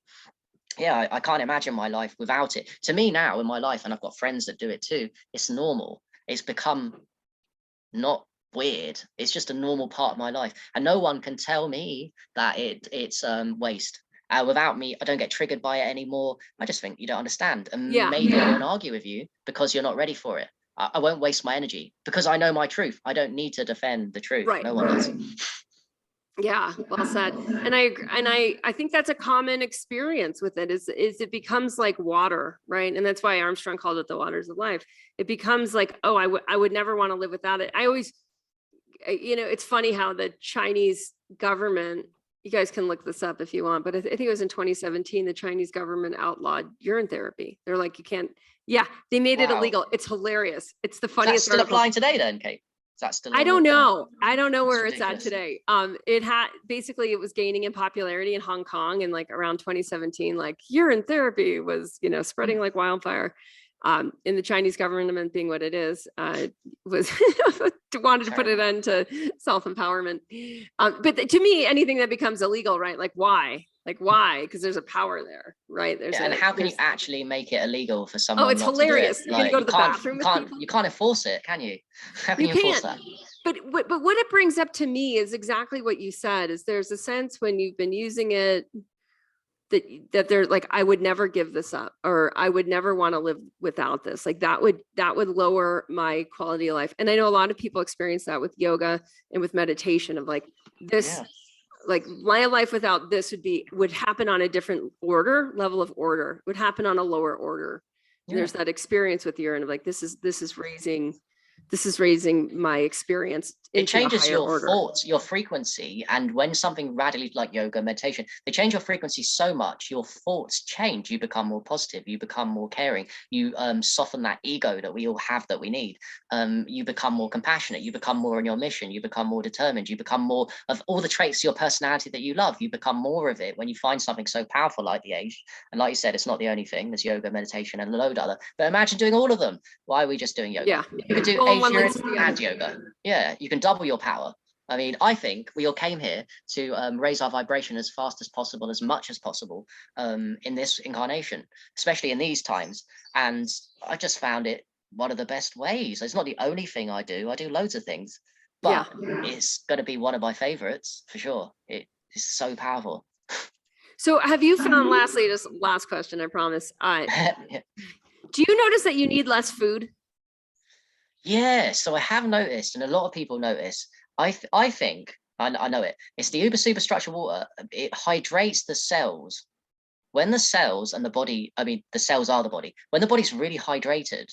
[SPEAKER 2] Yeah, I can't imagine my life without it. To me now in my life, and I've got friends that do it too, it's normal. It's become not weird. It's just a normal part of my life. And no one can tell me that it's waste. Without me, I don't get triggered by it anymore. I just think you don't understand. And maybe I won't argue with you because you're not ready for it. I won't waste my energy because I know my truth. I don't need to defend the truth.
[SPEAKER 1] Right.
[SPEAKER 2] No one does.
[SPEAKER 1] Yeah, well said. And I think that's a common experience with it, is it becomes like water, right? And that's why Armstrong called it the waters of life. It becomes like, oh, I would never want to live without it. I always, it's funny how the Chinese government, you guys can look this up if you want, but I think it was in 2017, the Chinese government outlawed urine therapy. They're like, you can't, they made it illegal. It's hilarious. It's the funniest.
[SPEAKER 2] Is that still applying today then, Kate? Is that still?
[SPEAKER 1] I don't know. I don't know where it's at today. It was gaining in popularity in Hong Kong, and like around 2017, like urine therapy was, spreading like wildfire. In the Chinese government, being what it is, was wanted to put it into self-empowerment. But to me, anything that becomes illegal, right? Like why? Because there's a power there, right?
[SPEAKER 2] And how can you actually make it illegal for someone?
[SPEAKER 1] Oh, it's hilarious. You're gonna go to the bathroom with people?
[SPEAKER 2] You can't enforce it, can you? How can you enforce that?
[SPEAKER 1] But what it brings up to me is exactly what you said, is there's a sense when you've been using it that they're like, I would never give this up, or I would never want to live without this. Like that would lower my quality of life. And I know a lot of people experience that with yoga and with meditation, of like this, like my life without this would happen on a different level of order, would happen on a lower order. And there's that experience with urine of like, this is raising my experience. It
[SPEAKER 2] changes your thoughts, your frequency. And when something radically, like yoga, meditation, they change your frequency so much, your thoughts change. You become more positive, you become more caring, you soften that ego that we all have that we need. You become more compassionate, you become more on your mission, you become more determined, you become more of all the traits of your personality that you love. You become more of it when you find something so powerful like the age. And like you said, it's not the only thing. There's yoga, meditation, and a load of other. But imagine doing all of them. Why are we just doing yoga? You could do urine and yoga. You can double your power. I mean, I think we all came here to raise our vibration as fast as possible, as much as possible in this incarnation, especially in these times. And I just found it one of the best ways. It's not the only thing I do. I do loads of things, but it's going to be one of my favorites for sure. It is so powerful.
[SPEAKER 1] So have you found, lastly, just last question, I promise. Do you notice that you need less food?
[SPEAKER 2] Yeah, so I have noticed, and a lot of people notice. I think I know it. It's the uber superstructure water. It hydrates the cells. When the cells and the body, I mean, the cells are the body. When the body's really hydrated,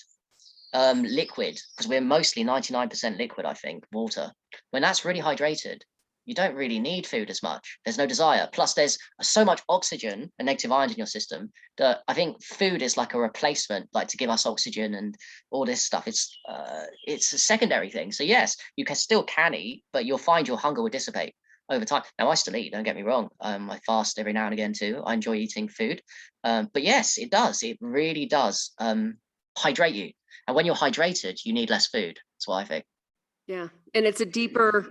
[SPEAKER 2] liquid, because we're mostly 99% liquid, I think, water. When that's really hydrated, you don't really need food as much. There's no desire. Plus, there's so much oxygen and negative ions in your system that I think food is like a replacement, like to give us oxygen and all this stuff. It's a secondary thing. So yes, you can still eat, but you'll find your hunger will dissipate over time. Now, I still eat, don't get me wrong. I fast every now and again too. I enjoy eating food. But yes, it does. It really does hydrate you. And when you're hydrated, you need less food. That's what I think.
[SPEAKER 1] Yeah. And it's a deeper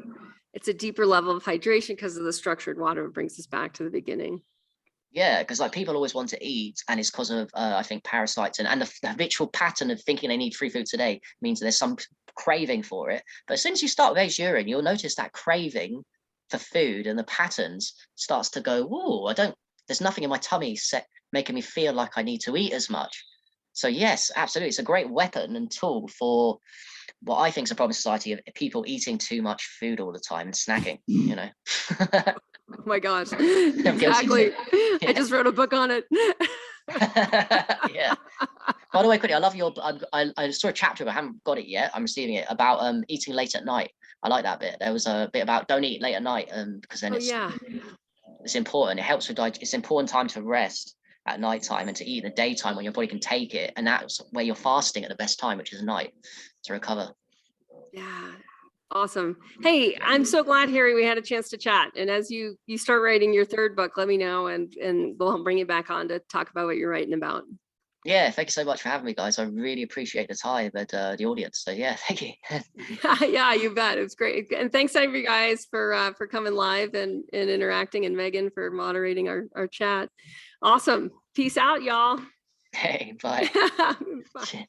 [SPEAKER 1] level of hydration because of the structured water. It brings us back to the beginning.
[SPEAKER 2] Yeah, because like people always want to eat, and it's because of I think parasites and the habitual pattern of thinking they need 3 foods a day means there's some craving for it. But as soon as you start with urine, you'll notice that craving for food and the patterns starts to go, oh, there's nothing in my tummy making me feel like I need to eat as much. So yes, absolutely. It's a great weapon and tool for what I think is a problem in society of people eating too much food all the time and snacking, you know.
[SPEAKER 1] Oh my gosh. Exactly.
[SPEAKER 2] Yeah.
[SPEAKER 1] I just wrote a book on it.
[SPEAKER 2] Yeah. By the way, quickly, I love your. I saw a chapter, but I haven't got it yet. I'm receiving it about eating late at night. I like that bit. There was a bit about don't eat late at night, because then it's important. It helps with it's important time to rest at night time and to eat in the daytime when your body can take it, and that's where you're fasting at the best time, which is night, to recover.
[SPEAKER 1] Yeah. Awesome. Hey, I'm so glad, Harry, we had a chance to chat. And as you start writing your 3rd book, let me know, and we'll bring you back on to talk about what you're writing about.
[SPEAKER 2] Yeah, thank you so much for having me, guys. I really appreciate the time and the audience. So yeah, thank you.
[SPEAKER 1] Yeah, you bet. It was great. And thanks to you guys for coming live and interacting, and Megan for moderating our chat. Awesome. Peace out, y'all.
[SPEAKER 2] Hey, bye.
[SPEAKER 1] Bye.